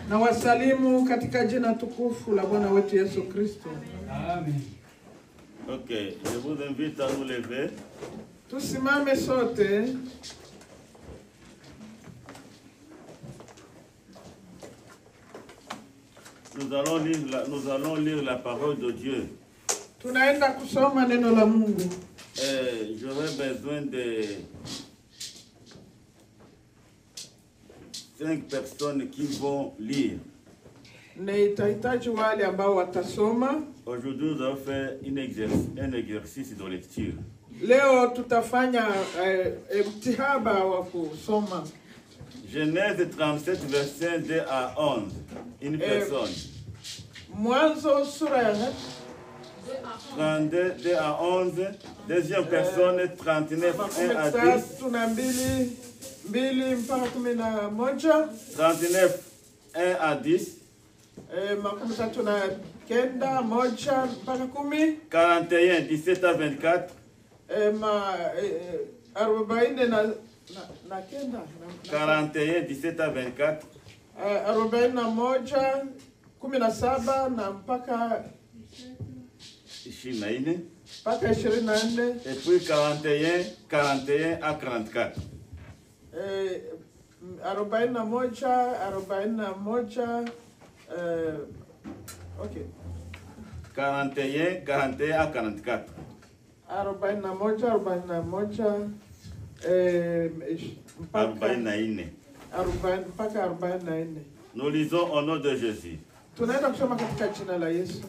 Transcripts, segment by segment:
Na wasalimu katika jina tukufu la Bwana wetu Yesu Kristo. Amen. Ok, je vous invite à nous lever. Tusimame sote. Nous allons lire la parole de Dieu. Tunaenda kusoma neno la Mungu. J'aurais besoin de 5 personnes qui vont lire. Nitahitaji wale ambao watasoma. Aujourd'hui, nous allons faire un exercice de lecture. Leo tutafanya mtihaba wa kusoma. Genèse 37, verset 2 à 11. Une personne. Mwanzo sura ya 32, 2 à 11. Deuxième personne, 39, 1 à 10. 32 mpaka 11. 39, 1 à 10. Makumi tatu na kenda moja mpaka 10. 41, 17 à 24. 40 na kenda. 41, 17 à 24. 41, 17 na mpaka 24. mpaka 24. Et puis 41, 41 à 44. 41, 41, ok. 41, 41 à 44. 41, 41, mpaka 44. Nous lisons au nom de Jésus. Tunaenda kusoma katika jina la Yesu.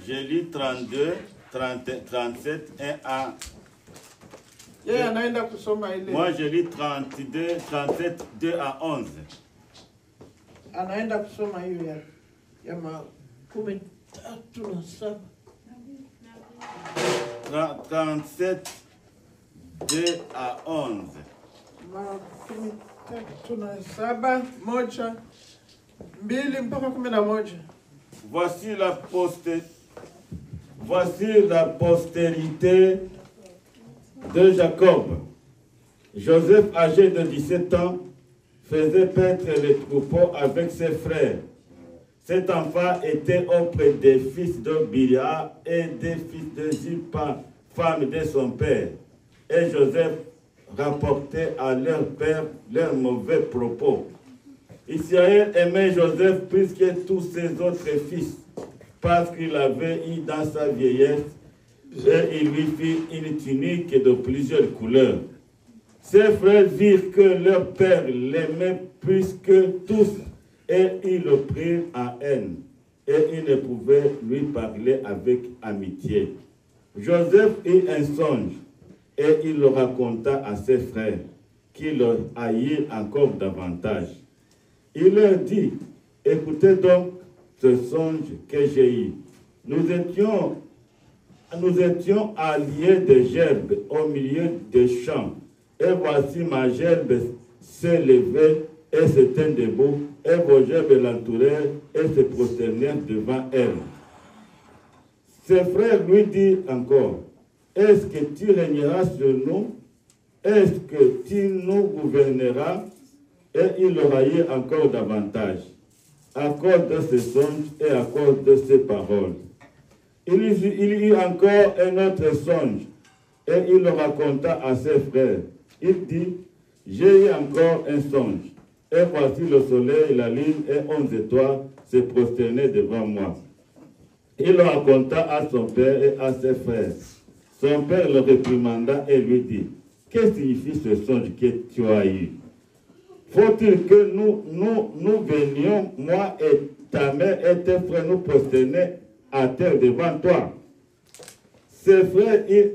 Je lis 32, 30, 37, 1 à... Yeye anaenda kusoma ile. Moi je lis 32, 37, 2 à 11. Anaenda kusoma hiyo ya 17. 37, 2 à 11. 17, moja, 2 mpaka 11. Voici la postérité de Jacob. Joseph, âgé de 17 ans, faisait paître les troupeaux avec ses frères. Cet enfant était auprès des fils de Bilia et des fils de Zilpa, femme de son père. Et Joseph rapportait à leur père leurs mauvais propos. Israël aimait Joseph plus que tous ses autres fils, parce qu'il avait eu dans sa vieillesse, et il lui fit une tunique de plusieurs couleurs. Ses frères virent que leur père l'aimait plus que tous, et ils le prirent en haine, et ils ne pouvaient lui parler avec amitié. Joseph eut un songe, et il le raconta à ses frères, qui le haïrent encore davantage. Il leur dit, écoutez donc ce songe que j'ai eu. Nous étions alliés de gerbes au milieu des champs. Et voici ma gerbe s'est levée et se tint debout, et vos gerbes l'entourèrent et se prosternèrent devant elle. Ses frères lui dirent encore, est-ce que tu régneras sur nous? Est-ce que tu nous gouverneras? Et il le haït encore davantage, à cause de ses songes et à cause de ses paroles. Il eut encore un autre songe, et il le raconta à ses frères. Il dit, j'ai eu encore un songe, et voici le soleil, la lune et 11 étoiles se prosternaient devant moi. Il le raconta à son père et à ses frères. Son père le réprimanda et lui dit, que signifie ce songe que tu as eu? Faut-il que nous venions, moi et ta mère et tes frères, nous prosterner à terre devant toi? Ses frères eurent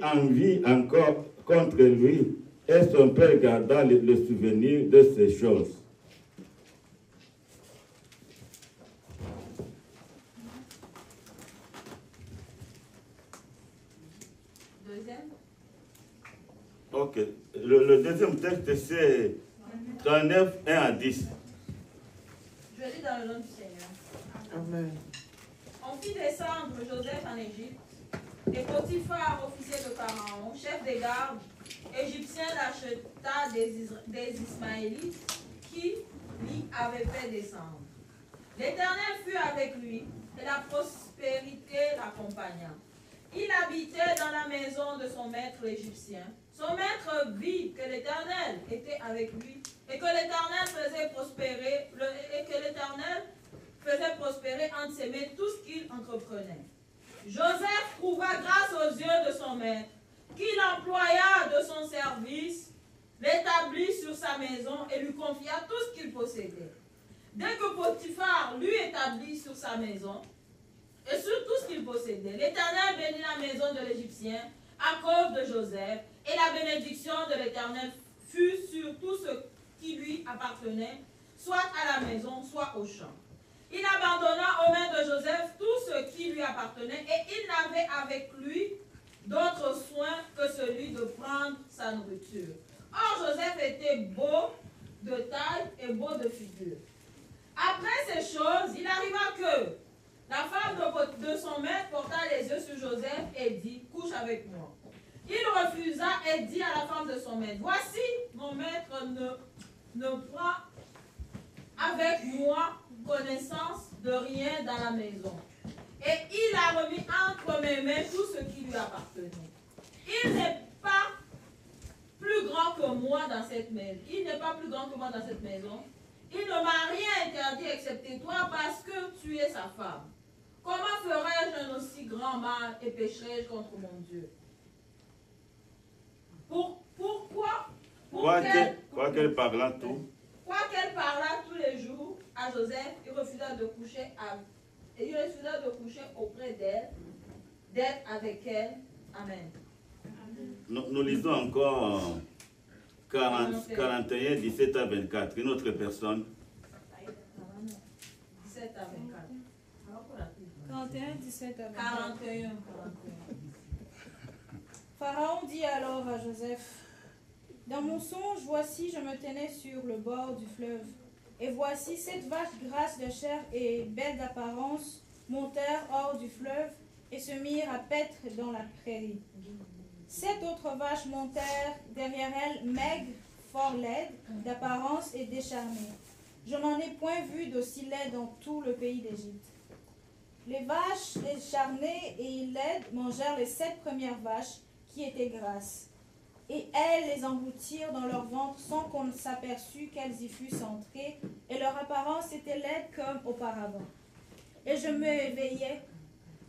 envie encore contre lui, et son père garda le souvenir de ces choses. Ok. Le deuxième texte, c'est 39, 1 à 10. Je lis dans le nom du Seigneur. Amen. On fit descendre Joseph en Égypte, et Potiphar, officier de Pharaon, chef des gardes, Égyptien l'acheta des Ismaélites qui l'y avaient fait descendre. L'Éternel fut avec lui et la prospérité l'accompagna. Il habitait dans la maison de son maître l'Égyptien. Son maître vit que l'Éternel était avec lui et que l'Éternel faisait prospérer entre ses mains tout ce qu'il entreprenait. Joseph trouva grâce aux yeux de son maître, qui l'employa de son service, l'établit sur sa maison et lui confia tout ce qu'il possédait. Dès que Potiphar lui établit sur sa maison et sur tout ce qu'il possédait, l'Éternel bénit la maison de l'Égyptien à cause de Joseph, et la bénédiction de l'Éternel fut sur tout ce qui lui appartenait, soit à la maison, soit au champ. Il abandonna aux mains de Joseph tout ce qui lui appartenait, et il n'avait avec lui d'autre soin que celui de prendre sa nourriture. Or, Joseph était beau de taille et beau de figure. Après ces choses, il arriva que la femme de son maître porta les yeux sur Joseph et dit, « Couche avec moi. » Il refusa et dit à la femme de son maître, « Voici, mon maître ne prend avec moi connaissance de rien dans la maison. » Et il a remis entre mes mains tout ce qui lui appartenait. Il n'est pas plus grand que moi dans cette maison. Il n'est pas plus grand que moi dans cette maison. Il ne m'a rien interdit excepté toi parce que tu es sa femme. Comment ferais-je un aussi grand mal et pécherais-je contre mon Dieu? Pourquoi? Quoiqu'elle parlât tous les jours à Joseph, il refusa de coucher auprès d'elle, d'être avec elle. Amen. Nous lisons encore 41, 17 à 24. Une autre personne. 17 à 24. 41, 17 à 24. 41. Pharaon dit alors à Joseph, « Dans mon songe, voici, je me tenais sur le bord du fleuve, et voici 7 vaches grasses de chair et belles d'apparence montèrent hors du fleuve et se mirent à paître dans la prairie. 7 autres vaches montèrent derrière elles, maigres, fort laides, d'apparence et décharnées. Je n'en ai point vu d'aussi laides dans tout le pays d'Égypte. Les vaches décharnées et laides mangèrent les 7 premières vaches qui étaient grasses. Et elles les engloutirent dans leur ventre sans qu'on ne s'aperçût qu'elles y fussent entrées, et leur apparence était laide comme auparavant. Et je me éveillai,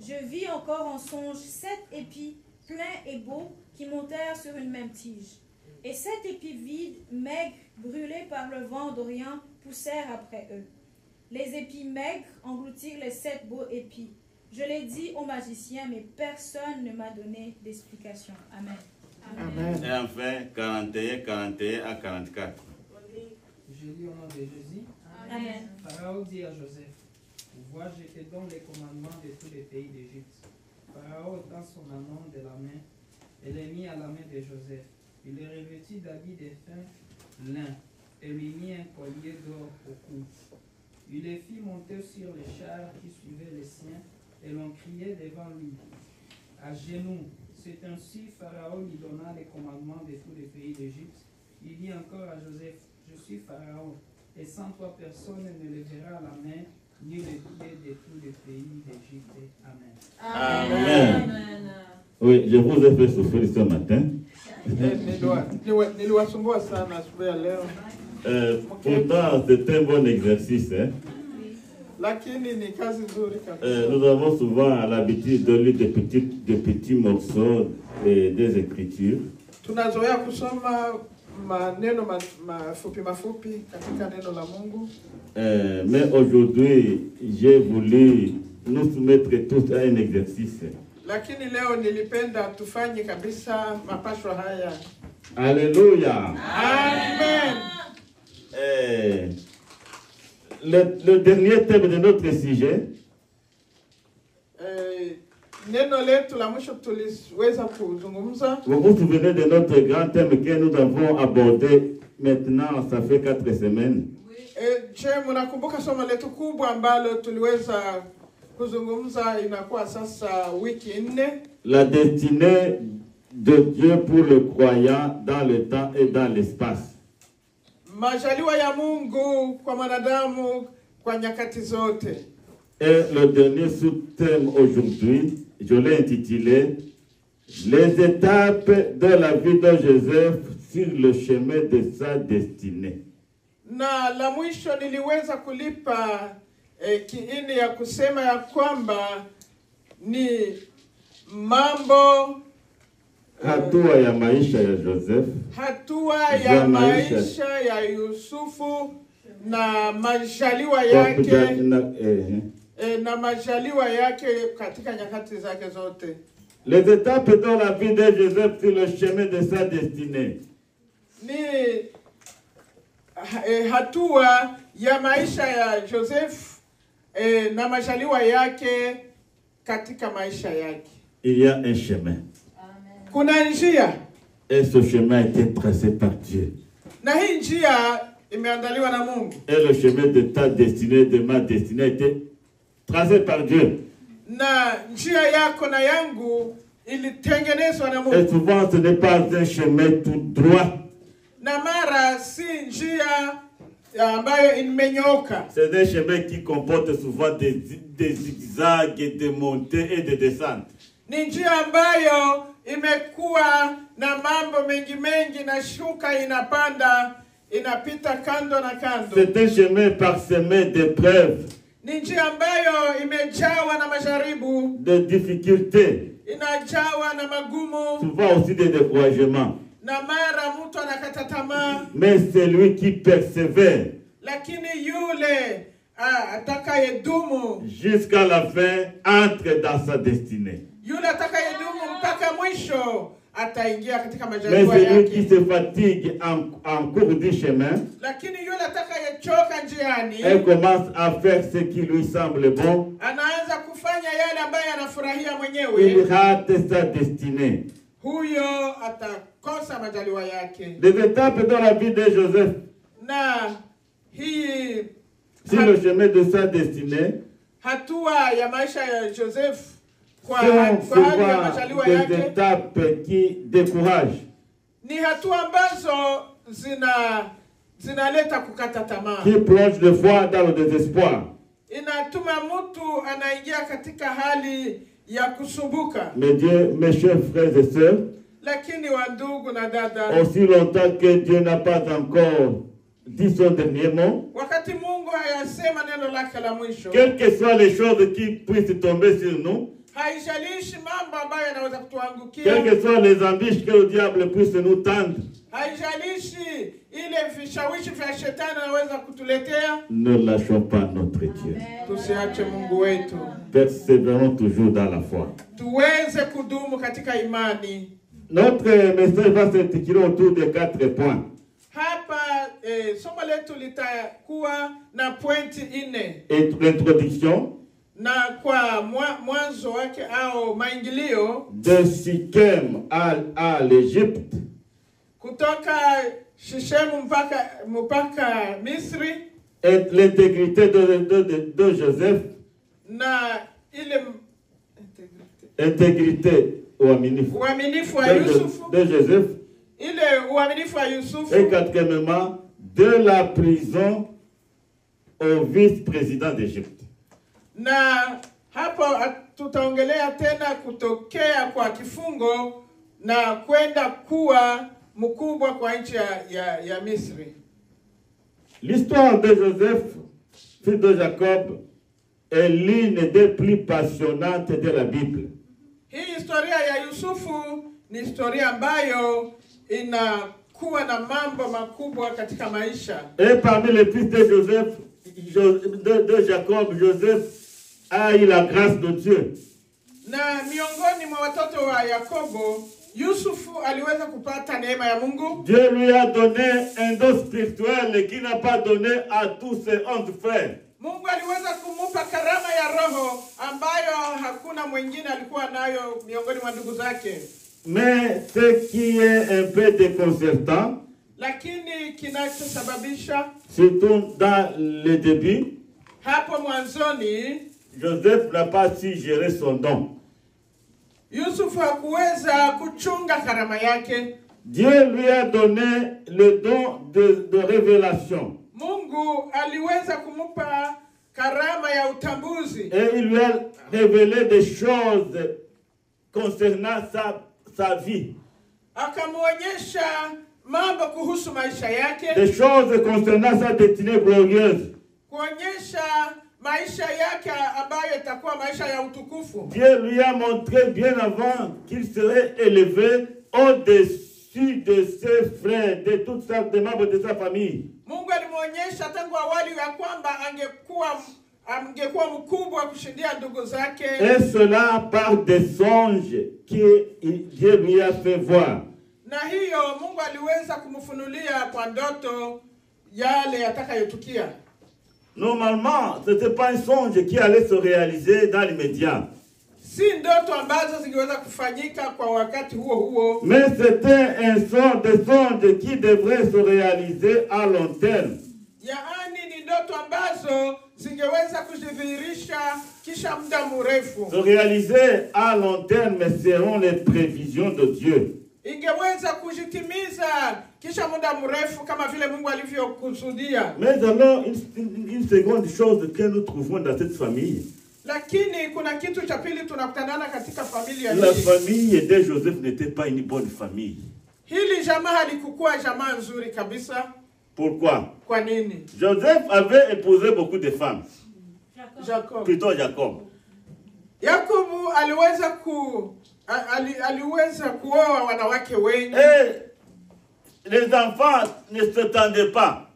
je vis encore en songe 7 épis pleins et beaux qui montèrent sur une même tige. Et 7 épis vides, maigres, brûlés par le vent d'Orient, poussèrent après eux. Les épis maigres engloutirent les 7 beaux épis. Je l'ai dit aux magiciens, mais personne ne m'a donné d'explication. Amen. Amen. Et enfin, 41, 41 à 44. Je lis au nom de Jésus. Amen. Pharaon dit à Joseph, vois, je te donne les commandements de tous les pays d'Égypte. Pharaon tend son anon de la main et les mit à la main de Joseph. Il le revêtit d'habits de fin lin et lui mit un collier d'or au cou. Il les fit monter sur les chars qui suivaient les siens et l'on criait devant lui, à genoux. C'est ainsi Pharaon lui donna les commandements de tous les pays d'Égypte. Il dit encore à Joseph, je suis Pharaon, et sans toi personne ne lèvera la main, ni le pied de tous les pays d'Égypte. Amen. Amen. Amen. Oui, je vous ai fait souffrir ce matin. Niliwasumbua sana asubuhi ya leo, Pourtant, c'est un bon exercice. Hein? lakini ni kazi nzuri kabisa. Nous avons souvent l'habitude de lire des petits morceaux des Écritures. Tunazoea kusoma maneno mafupi katika neno la Mungu. Mais aujourd'hui, j'ai voulu nous soumettre tous à un exercice. Lakini leo nilipenda tufanye kabisa mapasho haya. Alléluia. Amen. Le dernier thème de notre sujet, Neno letu la mwisho tuliweza kuzungumza. vous vous souvenez de notre grand thème que nous avons abordé maintenant, ça fait 4 semaines. Je, mnakumbuka somo letu kubwa ambalo tuliweza kuzungumza, inakuwa sasa wiki 4. La destinée de Dieu pour le croyant dans le temps et dans l'espace. Majaliwa ya Mungu kwa mwanadamu kwa nyakati zote. Et le dernier sous-thème aujourd'hui, je l'ai intitulé Les étapes de la vie de Joseph sur le chemin de sa destinée. Na la mwisho niliweza kulipa kiini ya kusema ya kwamba ni mambo hatua ya maisha ya Joseph, hatua ya maisha ya Yusufu na majaliwa yake na majaliwa yake katika nyakati zake zote. Les étapes dans la vie de Joseph sur le chemin de sa destinée. Ni hatua ya maisha ya Joseph na majaliwa yake katika maisha yake. Il y a un chemin. Kuna njia. Et ce chemin a été tracé par Dieu. Na hii njia imeandaliwa na Mungu. Et le chemin de ta destinée, de ma destinée a été tracé par Dieu. Na njia yako na yangu ilitengenezwa na Mungu. Et souvent ce n'est pas un chemin tout droit. Na mara si njia ambayo imenyoka. C'est un chemin qui comporte souvent des zigzags, des montées et des descentes. Ni njia ambayo imekuwa na mambo mengi na shuka inapanda inapita kando na kando. C'est un chemin parsemé d'épreuves. Ni njia ambayo imejawa na majaribu, de difficultés, inajawa na magumu, souvent aussi des découragements. Na mara mtu anakata tamaa. Mais c'est lui qui persévère. Lakini yule atakayedumu jusqu'à la fin entre dans sa destinée. Yule atakayedumu mpaka mwisho ataingia katika Mais majaliwa celui yake. qui se fatigue en cours du chemin, Lakini yule atakayechoka njiani, elle commence à faire ce qui lui semble bon. Anaanza kufanya yale ambayo anafurahia mwenyewe. Il rate sa destinée. Huyo atakosa majaliwa yake. Des étapes dans la vie de Joseph. Na hii sur le chemin de sa destinée, hatua ya maisha ya Joseph kwa sont hali ya majaliwa souvent yake des étapes qui découragent. ni hatua ambazo zinaleta kukata tamaa. Qui plonge de fois dans le désespoir. Inatuma mtu anaingia katika hali ya kusumbuka. Mais Dieu, mes chers frères et sœurs, Lakini wa ndugu na dada, aussi longtemps que Dieu n'a pas encore dit son dernier mot, wakati Mungu hayasema neno lake la mwisho, quelles que soient les choses qui puissent tomber sur nous, haijalishi mambo ambayo yanaweza kutuangukia, quelles que soient les embûches que le diable puisse nous tendre, haijalishi ile vishawishi vya shetani anaweza kutuletea, ne lâchons pas notre Dieu. Tusiache Mungu wetu. Persévérons toujours dans la foi. Tuweze kudumu katika imani. Notre message va s'articuler autour de 4 points. Hapa somo letu litakuwa na pointi 4. Et l'introduction Na kwa mwanzo wake au maingilio de Sichem à l'Égypte, kutoka Shishemu mpaka Misri, et l'intégrité de Joseph, na ile intégrité uaminifu wa Yusufu, de Joseph, ile uaminifu wa Yusufu, et quatrièmement de la prison au vice-président d'Égypte. Na hapo tutaongelea tena kutokea kwa kifungo na kwenda kuwa mkubwa kwa nchi ya Misri. L'histoire de Joseph, fils de Jacob, est l'une des plus passionnantes de la Bible. Hii historia ya Yusufu ni historia ambayo inakuwa na mambo makubwa katika maisha. Et parmi les fils de Joseph, de Jacob, Joseph a eu la grâce de Dieu. Na miongoni mwa watoto wa Yakobo, Yusufu aliweza kupata neema ya Mungu. Dieu lui a donné un don spirituel qu'il n'a pas donné à tous ses 11 frères. Mungu aliweza kumupa karama ya roho ambayo hakuna mwingine alikuwa nayo miongoni mwa ndugu zake. Mais ce qui est un peu déconcertant, Lakini kinachosababisha, surtout dans le début, hapo mwanzoni, Joseph n'a pas su gérer son don. Yusufu hakuweza kuchunga karama yake. Dieu lui a donné le don de révélation. Mungu aliweza kumupa karama ya utambuzi. Et il lui a révélé des choses concernant sa vie. Akamuonyesha mambo kuhusu maisha yake. Des choses concernant sa destinée glorieuse. Kuonyesha maisha yake ambayo itakuwa maisha ya utukufu. Dieu lui a montré bien avant qu'il serait élevé au-dessus de ses frères, de toutes sortes de membres de sa famille. Mungu alimuonyesha tangu awali ya kwamba angekuwa mkubwa kushindia ndugu zake. Et cela par des songes que Dieu lui a fait voir. Na hiyo Mungu aliweza kumfunulia kwa ndoto yale yatakayotukia. Normalement, ce n'était pas un songe qui allait se réaliser dans l'immédiat. Si ndoto ambazo zingeweza kufanyika kwa wakati huo huo. Mais c'était des songes qui devraient se réaliser à long terme. Yaani ni ndoto ambazo zingeweza kujidhihirisha kisha muda mrefu. Se réaliser à long terme selon les prévisions de Dieu. Ingeweza kujitimiza kisha muda mrefu kama vile Mungu alivyokusudia. Mais alors, une seconde chose que nous trouvons dans cette famille. Lakini kuna kitu cha pili tunakutanana katika familia hii. La famille de Joseph n'était pas une bonne famille. Hili jamaa halikuwa jamaa nzuri kabisa. Pourquoi? Kwa nini? Joseph avait épousé beaucoup de femmes. Jacob. Plutôt Jacob. Yakobo aliweza kuoa wanawake wengi. Et les enfants ne s'attendaient pas.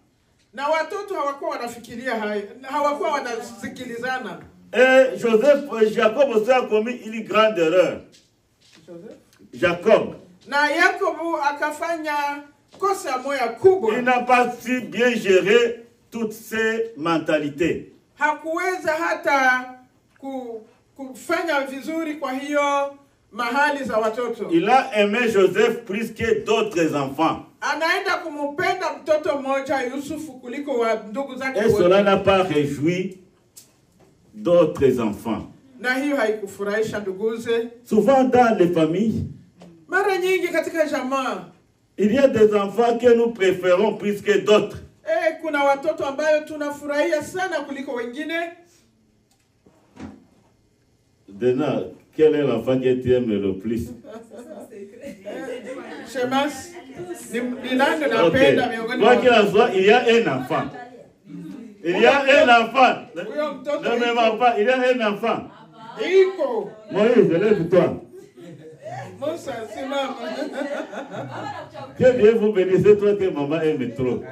Na watoto hawakuwa wanafikiria hayo, hawakuwa wanasikilizana. Et Jacob aussi a commis une grande erreur. Jacob. Na Yakobo akafanya kosa moja kubwa. Il n'a pas su bien gérer toutes ces mentalités. Hakuweza hata kufanya vizuri kwa hiyo mahali za watoto. Il a aimé Joseph plus que d'autres enfants. Anaenda kumpenda mtoto mmoja Yusufu kuliko wa ndugu zake wote. Et cela n'a pas réjoui d'autres enfants. Na hiyo haikufurahisha nduguze. Souvent dans les familles, mara nyingi katika jamaa, il y a des enfants que nous préférons plus que d'autres. Kuna watoto ambayo tunafurahia sana kuliko wengine. Dena, quel est l'enfant que tu aimes le plus? Shemas, ni nani napenda miongoni mwa? Quoi qu'il en soit, il y a un enfant. Il y a un enfant. Ne me mens pas, il y a un enfant. Iko. Moïse, lève-toi. Moussa, c'est maman. Que Dieu vous bénisse, toi que maman aime trop.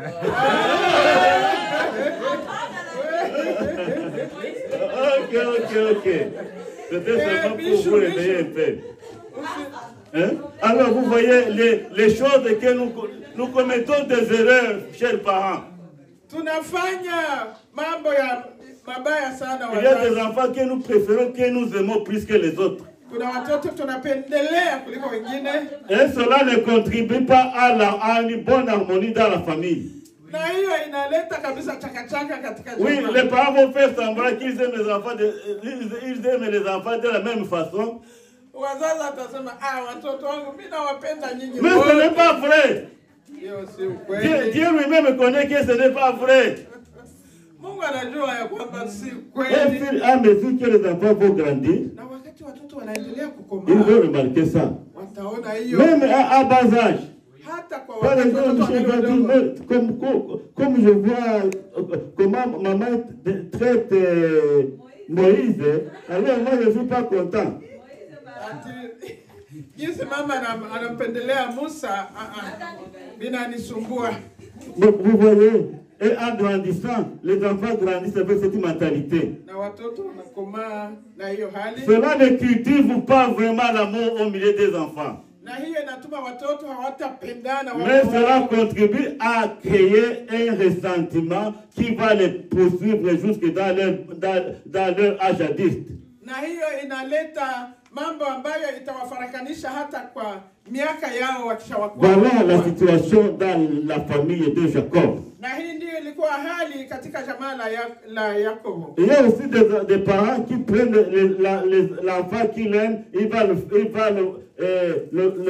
Ok. C'était seulement pour vous réveiller un peu. Hein? Alors vous voyez les choses que nous commettons des erreurs, chers parents. Tunafanya mambo ya mabaya sana wazazi. Il y a des enfants que nous préférons, que nous aimons plus que les autres. Kuna watoto tunapendelea kuliko wengine. Et cela ne contribue pas à une bonne harmonie dans la famille. Na hiyo inaleta kabisa chakachaka katika jamaa. Oui, les parents vont faire semblant qu'ils aiment les enfants ils aiment les enfants de la même façon. Wazazi watasema watoto wangu mimi nawapenda nyinyi. Mais ce n'est pas vrai. Dieu lui-même connaît que ce n'est pas vrai. Mungu anajua ya kwamba si kweli. Et à mesure que les enfants vont grandir, na wakati watoto wanaendelea kukomaa, ils vont remarquer ça. Wataona hiyo. Même à bas âge. Hata kwa par exemple, comme je vois comment maman traite Moïse, alors moi je ne suis pas content. Jinsi mama anampendelea Musa, binanisumbua. Vous voyez, et en grandissant, les enfants grandissent avec cette mentalité. Na watoto wanakomaa na hiyo hali. Cela ne cultive pas vraiment l'amour au milieu des enfants. Na hiyo inatuma watoto hawatapendana. Mais cela contribue à créer un ressentiment qui va les poursuivre jusque dans leur âge adulte. Na hiyo inaleta mambo ambayo itawafarakanisha hata kwa miaka yao wakishawakuwa. Voilà la situation dans la famille de Jacob. Na hii ndio ilikuwa hali katika jamaa la Yakobo. Il y a aussi des parents qui prennent l'enfant qu'ils aiment, il va le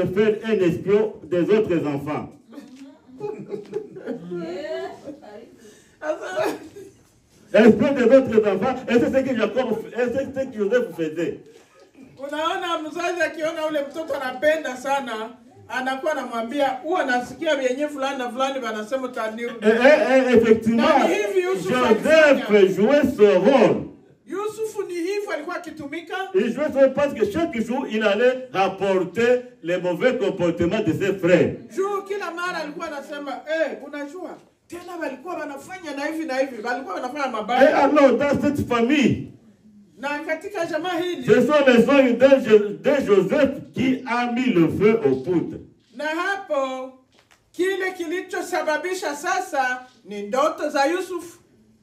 faire un espion des autres enfants. Espion des autres enfants, et c'est ce que Joseph faisait. Unaona mzazi akiona ule mtoto anapenda sana, anakuwa anamwambia huwa nasikia vyenye fulani na fulani wanasema utaniru. Effectivement, Joseph jouait ce rôle. Yusufu ni hivyo alikuwa akitumika. Il jouait ce rôle parce que chaque jour il allait rapporter les mauvais comportements de ses frères. Juu kila mara alikuwa anasema unajua tena walikuwa wanafanya na hivi na hivi, walikuwa wanafanya mabaya. Et alors dans cette famille, na katika jamaa hili, ce sont les hommes de Joseph qui a mis le feu aux poudres. Na hapo kile kilichosababisha sasa ni ndoto za Yusufu.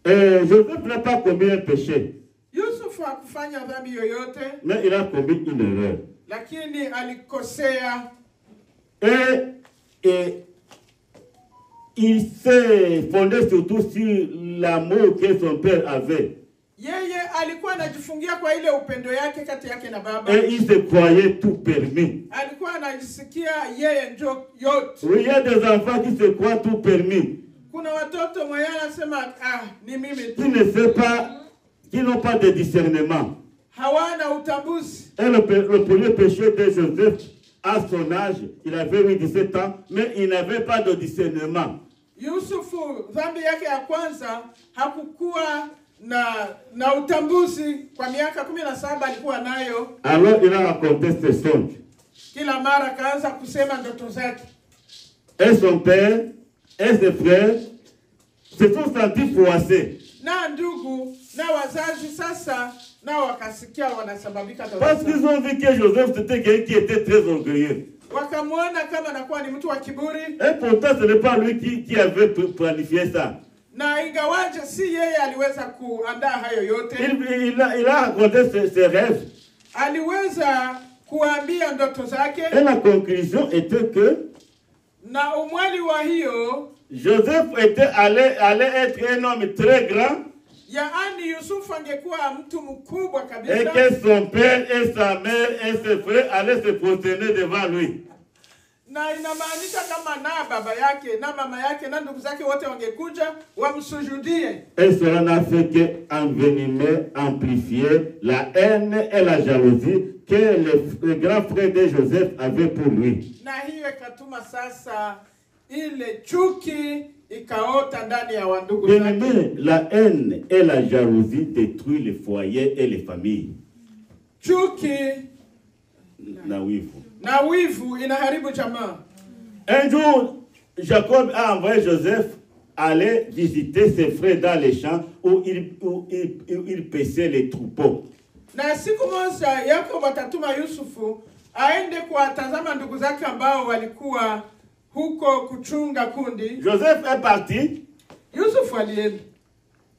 Joseph n'a pas commis un péché. Yusufu hakufanya dhambi yoyote, mais il a commis une erreur. Lakini alikosea. Et il s'est fondé surtout sur l'amour que son père avait. Yeye alikuwa anajifungia kwa ile upendo yake kati yake na baba. Et il se croyait tout permis. Alikuwa anajisikia yeye ndio yote. Oui, il y a des enfants qui se croient tout permis. Kuna watoto mwenye anasema ni mimi tu. Qui ne savent pas, qui n'ont pas de discernement. Hawana utambuzi. Et le premier péché de Joseph, à son âge, il avait 17 ans, mais il n'avait pas de discernement. Yusufu dhambi yake ya kwanza hakukuwa na utambuzi. Kwa miaka 17 alikuwa nayo. Alors il a raconté ses songes. Kila mara kaanza kusema ndoto zake. Et son père et ses frères se sont sentis froissés. Na ndugu na wazazi sasa na wakasikia wanasababika. Parce qu'ils ont vu que Joseph c'était quelqu'un qui était très orgueilleux. Wakamwona kama anakuwa ni mtu wa kiburi. Et pourtant ce n'est pas lui qui avait planifié ça. Na ingawaje si yeye aliweza kuandaa hayo yote. Il a raconté ses rêves. Aliweza kuambia ndoto zake. Et la conclusion était que na umwali wa hiyo Joseph allait être un homme très grand. Yaani Yusufu angekuwa mtu mkubwa kabisa. Et que son père et sa mère et ses frères allaient se prosterner devant lui. Na inamaanisha kama na baba yake na mama yake na ndugu zake wote wangekuja wamsujudie. Et cela n'a fait qu'envenimer, amplifier la haine et la jalousie que le grand frère de Joseph avait pour lui. Na hiyo ikatuma sasa ile chuki ikaota ndani ya wandugu zake. La haine et la jalousie détruisent les foyers et les familles. Chuki na wivu inaharibu jamaa. Un jour, Jacob a envoyé Joseph aller visiter ses frères dans les champs où il paissait les troupeaux. Na siku moja Yakobo atatuma Yusufu aende kuwatazama ndugu zake ambao walikuwa huko kuchunga kundi. Joseph est parti. Yusufu alienda.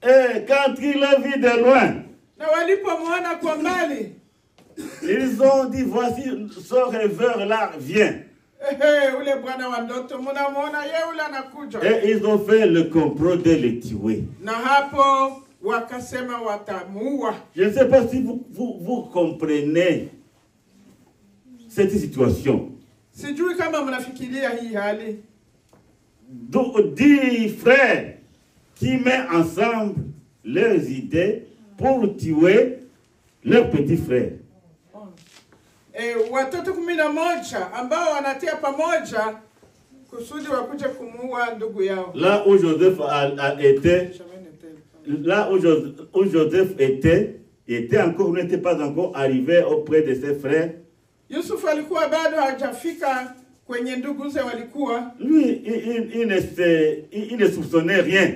Et quand il l'a vu de loin, na walipomwona kwa mbali, ils ont dit, voici ce rêveur là vient. Ule bwana wa ndoto mnamuona yeye ule anakuja. Et ils ont fait le complot de le tuer. Na hapo wakasema watamuua. Je ne sais pas si vous comprenez cette situation. Sijui kama mnafikiria hii hali. 10 frères qui mettent ensemble leurs idées pour tuer leur petit frère. Watoto 11 ambao wanatia pamoja kusudi wakuje kumuua ndugu yao. Là où Joseph a été, là où Joseph était encore, n'était pas encore arrivé auprès de ses frères. Yusuf alikuwa bado hajafika kwenye ndugu zake walikuwa. Lui, il ne soupçonnait rien.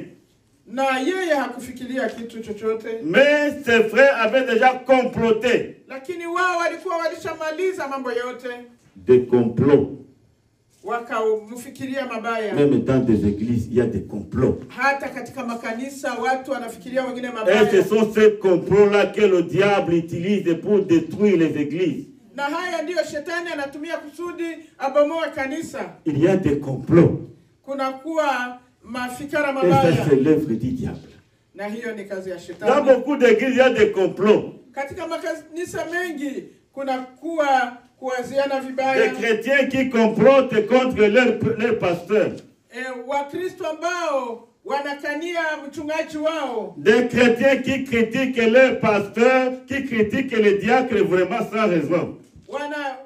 Na yeye hakufikiria kitu chochote. Mais ses frères avaient déjà comploté. Lakini wao walikuwa walishamaliza mambo yote. Des complots. Wakamfikiria mabaya. Même dans des églises, il y a des complots. Hata katika makanisa watu wanafikiria wengine mabaya. Et ce sont ces complots-là que le diable utilise pour détruire les églises. Na haya ndio shetani anatumia kusudi abomoe kanisa. Il y a des complots. Kuna kuwa mafikara Et ça, mabaya, c'est l'œuvre du diable. na hiyo ni kazi ya Dans shetani. beaucoup d'églises, il y a des complots. Katika makanisa mengi kuna kuwa kuwaziana Des vibaya, chrétiens qui complotent contre leur pasteur. Wakristo ambao wanakania mchungaji wao, Des chrétiens qui critiquent leur pasteur, qui critiquent les diacres vraiment sans raison.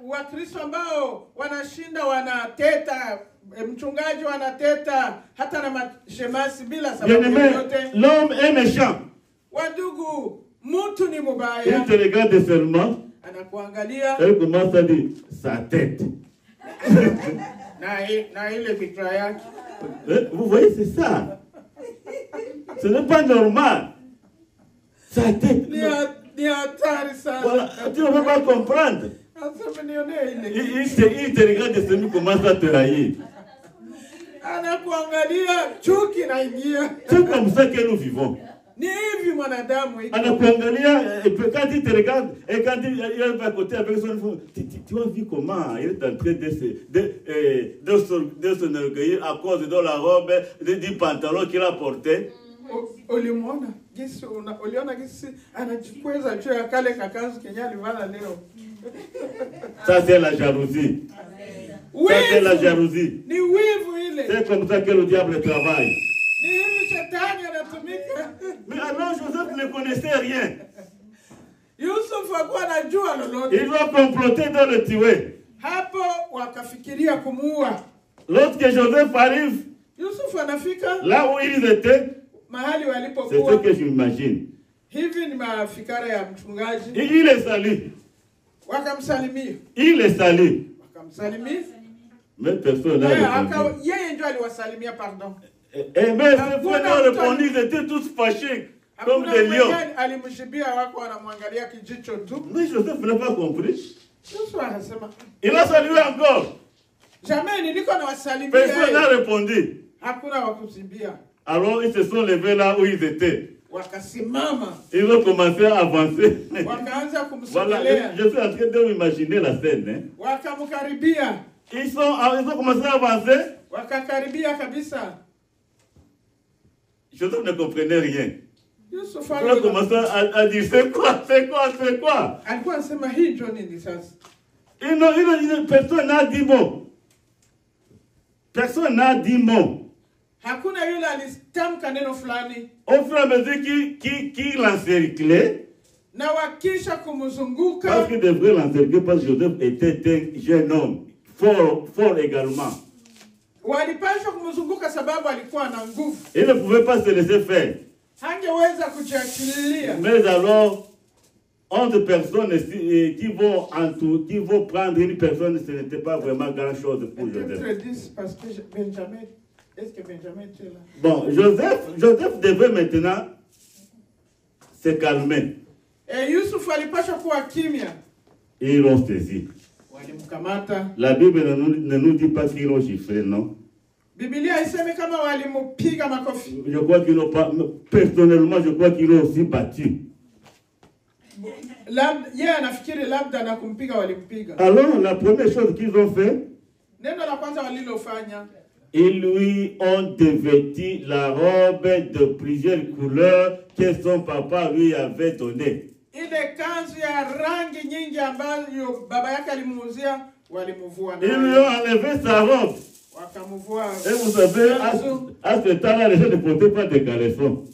Wakristo ambao wanashinda wanateta mchungaji, wanateta hata na mashemasi bila sababu Bien-aimé, yoyote. l'homme est méchant. Wandugu, mtu ni Il mubaya, te regarde seulement, anakuangalia elle commence à dire sa tête. na ile fikra yake. Vous voyez, c'est ça. Ce n'est pas normal. Sa tête. Ni hatari sana. Voilà, tu ne peux pas comprendre. Asema nionee ile. Il te regarde seulement, il commence à te haïr. Anakuangalia, chuki naingia. C'est comme ça que nous vivons. Ni hivi mwanadamu iko. Anakuangalia, et puis quand il te regarde, et quand il est à côté avec son enfant, tu as vu comment il est en train de s'enorgueillir à cause de la robe, du pantalon qu'il a porté. Ulimwona gisi, uliona gisi anajikweza juu ya kale kakanzu kenye alivala leo. Ça c'est la jalousie. Ça c'est la jalousie. Ni wivu ile. C'est comme ça que le diable travaille. Ni hivi shetani anatumika. Mais alors Joseph ne connaissait rien. Yusuf hakuwa anajua lolote. Il va comploter dans le tuer. Hapo wakafikiria kumuua. Lorsque Joseph arrive Yusuf anafika là où ils étaient, mahali c'est ce walipokuwa. que j'imagine. Hivi ni mafikara ya mchungaji. Il les salue. Wakamsalimia. Il les salue. Wakamsalimia. Mais personne n'a répondu. Yeye ndio aliwasalimia, pardon. Et même ces fois n'ont répondu, ils étaient tous fâchés, comme des lions. Alimshibia wako wanamwangalia kijicho tu. Mais Joseph n'a pas compris. Yusuf akasema, Il a salué encore. jamani niliko nawasalimia. Personne n'a répondu. Hakuna wakusibia. Alors ils se sont levés là où ils étaient. Wakasimama. Ils ont commencé à avancer. Wakaanza Voilà, kumsogelea. je suis en train de m'imaginer la scène. Hein. Wakamkaribia. Ils ont commencé à avancer. Wakakaribia kabisa. Joseph ne comprenait rien. Yusuf Il a commencé à dire, c'est quoi, c'est quoi, c'est quoi? alikuwa anasema hii ndio nini sasa? Personne n'a dit mot. Personne n'a dit mot. Hakuna yule alitamka neno fulani. Au fur et à mesure qu'il l'encerclait, Na wakisha kumzunguka, parce qu'il devrait l'encercler, parce que Joseph était un jeune homme, fort également. walipaswa kumzunguka sababu alikuwa na nguvu. Il ne pouvait pas se laisser faire. Hangeweza kujiachilia. Mais alors, 11 personnes qui vont prendre une personne, ce n'était pas vraiment grand-chose pour Joseph. Parce que Benjamin, est-ce que Benjamin était là? Bon, Joseph devait maintenant se calmer. Et Yusuf alipaswa kuwa kimya. Ils l'ont saisi. Walimkamata. La Bible ne nous dit pas qu'ils l'ont chiffré, non? Biblia iseme kama walimupiga makofi. Je crois qu'ils n'ont pas, personnellement, je crois qu'ils l'ont aussi battu. Yeye anafikiri labda na kumpiga walimpiga. Alors, la première chose qu'ils ont fait, Neno la kwanza walilofanya, ils lui ont dévêti la robe de plusieurs couleurs que son papa lui avait donnée. ile kanzu ya rangi nyingi ambayo baba yake alimuuzia, walimuvua Ils lui nayo. ont enlevé sa robe. Wakamuvua. Et vous savez, à ce temps-là, les gens ne portaient pas de caleçons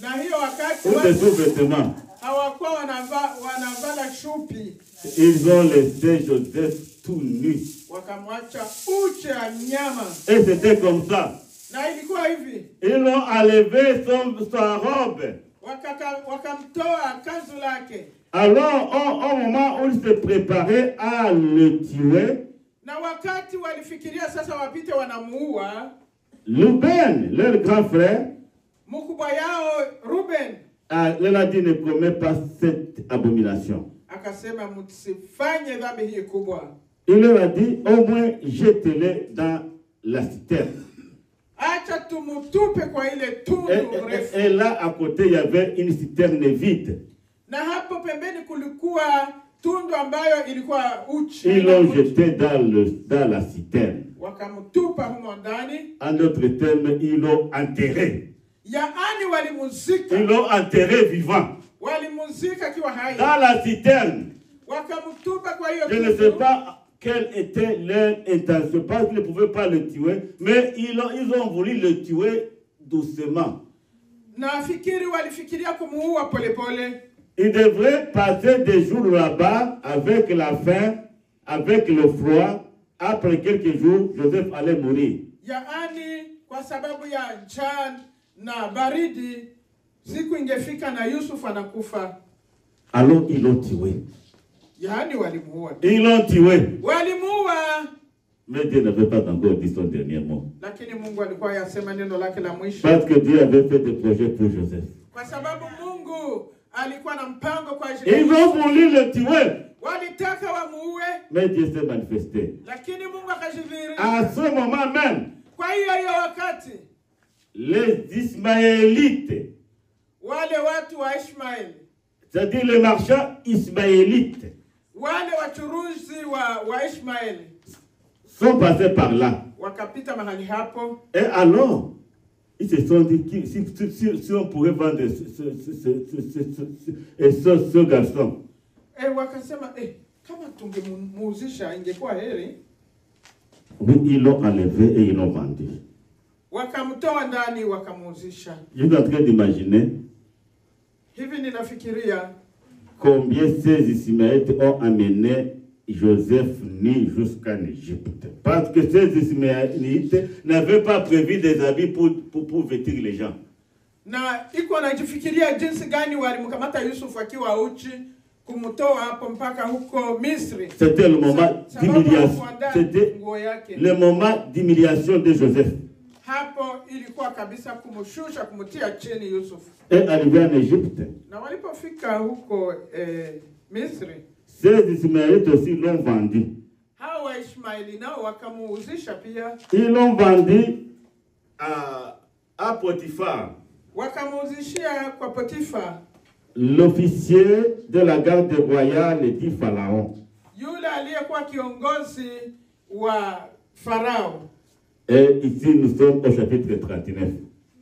Na hiyo wakati ou de sous-vêtements. hawakuwa wanavala shupi. Ils ont laissé Joseph tout nu. Wakamwacha uche ya nyama. Et c'était comme ça. Na ilikuwa hivi. Ils ont enlevé sa robe. Wakamtoa kanzu lake. Alors, au moment où ils se préparaient à le tuer, Na wakati walifikiria sasa wapite wanamuua, Ruben, leur grand frère, mkubwa yao Ruben leur a dit ne commets pas cette abomination. akasema msifanye dhambi hii kubwa. Il leur a dit au moins jetez-les dans la citerne. Acha tumutupe kwa ile tundu refu. Et là à côté il y avait une citerne vide. Na hapo pembeni kulikuwa tundu ambayo ilikuwa uchi. Ils l'ont jeté dans la citerne. wakamtupa humo ndani, En d'autres termes, ils l'ont enterré. yaani walimuzika, Ils l'ont enterré vivant. walimuzika akiwa hai, Dans la citerne. wakamtupa kwa hiyo Je ne sais kitu. pas quelle était leur intention. Parce qu'ils ne pouvaient pas le tuer, mais ils ont voulu le tuer doucement. Nafikiri walifikiria kumuua polepole. Ils devraient passer des jours là-bas avec la faim, avec le froid. Après quelques jours, Joseph allait mourir. Yaani kwa sababu ya njaa na baridi, siku ingefika na Yusuf anakufa. Alors ils l'ont tué. Yaani walimuua. Ils l'ont tué. Walimuua, Mais Dieu n'avait pas encore dit son dernier mot. lakini Mungu alikuwa yasema neno lake la mwisho. Parce que Dieu avait fait des projets pour Joseph. Kwa sababu Mungu alikuwa na mpango kwa ajili ya Ils Yusuf. ont voulu le tuer. Walitaka wamuue, Mais Dieu s'est manifesté. lakini Mungu akajidhihirisha. À ce moment même, Kwa hiyo wakati les Ismaélites, wale watu wa Ishmaeli, c'est-à-dire les marchands ismaélites, wale wachuruzi wa Ishmaeli sont passés par là. wakapita mahali hapo. Et alors, ils se sont dit, si on pourrait vendre ce garçon, Wakasema kama tungemuuzisha ingekuwa heri. oui, ils l'ont enlevé et ils l'ont vendu. Wakamtoa ndani wakamuuzisha. Je suis en train d'imaginer Hivi ninafikiria combien ces Ismaélites ont amené Joseph nu jusqu'en Égypte. Parce que ces Ismaélites n'avaient pas prévu des habits pour vêtir les gens. na iko najifikiria jinsi gani walimkamata Yusuf akiwa uchi kumtoa hapo mpaka huko Misri. C'était le moment d'humiliation. C'était Nguo yake. le moment d'humiliation de Joseph. Hapo ilikuwa kabisa kumshusha, kumtia chini Yusuf. Et arrivé en Égypte, Na walipofika huko Misri, ces Ismaélites aussi l'ont vendu. hao Waishmaeli nao wakamuuzisha pia. Ils l'ont vendu à Potiphar, Wakamuuzishia kwa Potifa, l'officier de la garde royale du Pharaon. yule aliyekuwa kiongozi wa Farao. Et ici, nous sommes au chapitre 39.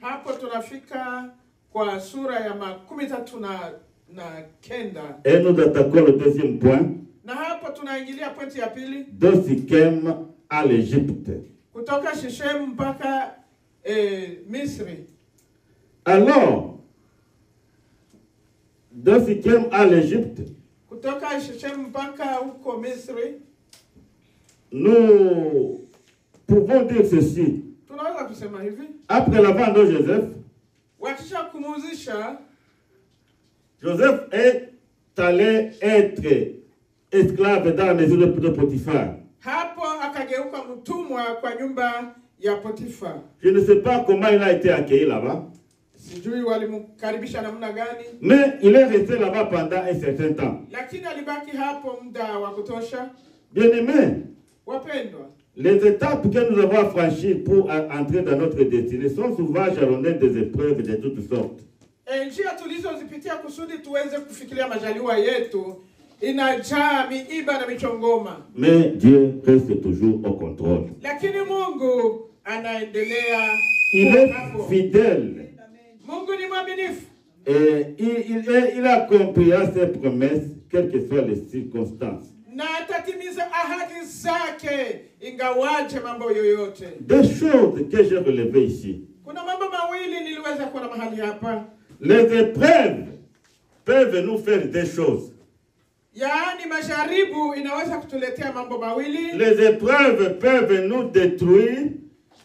Hapo tunafika kwa sura ya 39. Et nous attaquons le deuxième point, Na hapo tunaingilia pointi ya pili, de Sichem à l'Égypte. kutoka Shishemu mpaka Misri. Alors, de Sichem à l'Égypte, Kutoka Shishemu mpaka huko Misri, nous pouvons dire ceci. tunaweza kusema hivi, Après la vente de Joseph, wakisha kumuzisha, Joseph est allé être esclave dans la maison de Potiphar. hapo akageuka mtumwa kwa nyumba ya Potifa. Je ne sais pas comment il a été accueilli là-bas, Sijui walimkaribisha namna gani, mais il est resté là-bas pendant un certain temps. lakini alibaki hapo muda wa kutosha. Bien-aimés, Wapendwa, les étapes que nous avons franchies pour entrer dans notre destinée sont souvent jalonnées des épreuves de toutes sortes. njia tulizozipitia kusudi tuweze kufikiria majaliwa yetu inajaa miiba na michongoma, Mais Dieu reste toujours au contrôle. lakini Mungu anaendelea Il kuwa est hapo. fidèle. Mungu ni mwaminifu Et il accomplira ses promesses, quelles que soient les circonstances. na atatimiza ahadi zake ingawaje mambo yoyote. Des choses que j'ai relevées ici. Kuna mambo mawili niliweza kuona mahali hapa. Les épreuves peuvent nous faire des choses. Yaani majaribu inaweza kutuletea mambo mawili. Les épreuves peuvent nous détruire.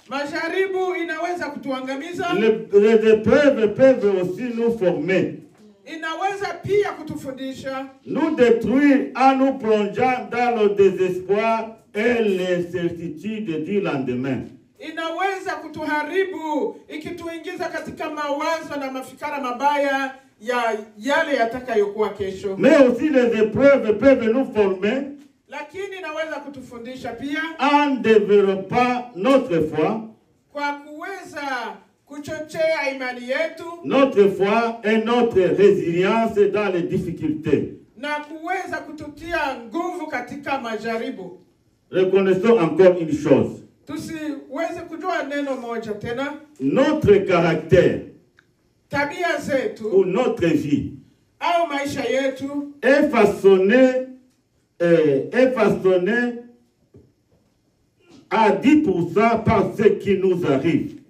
Majaribu inaweza kutuangamiza. Les épreuves peuvent aussi nous former. Inaweza pia kutufundisha. Nous détruire en nous plongeant dans le désespoir et l'incertitude du lendemain. Inaweza kutuharibu ikituingiza katika mawazo na mafikara mabaya ya yale yatakayokuwa kesho. Mais aussi les épreuves peuvent nous former Lakini inaweza kutufundisha pia en développant notre foi, kwa kuweza kuchochea imani yetu notre foi et notre résilience dans les difficultés. na kuweza kututia nguvu katika majaribu. Reconnaissons encore une chose. tusiweze kujua neno moja tena. Notre caractère Tabia ou zetu notre vie au maisha yetu est façonné à 10% par ce qui nous arrive.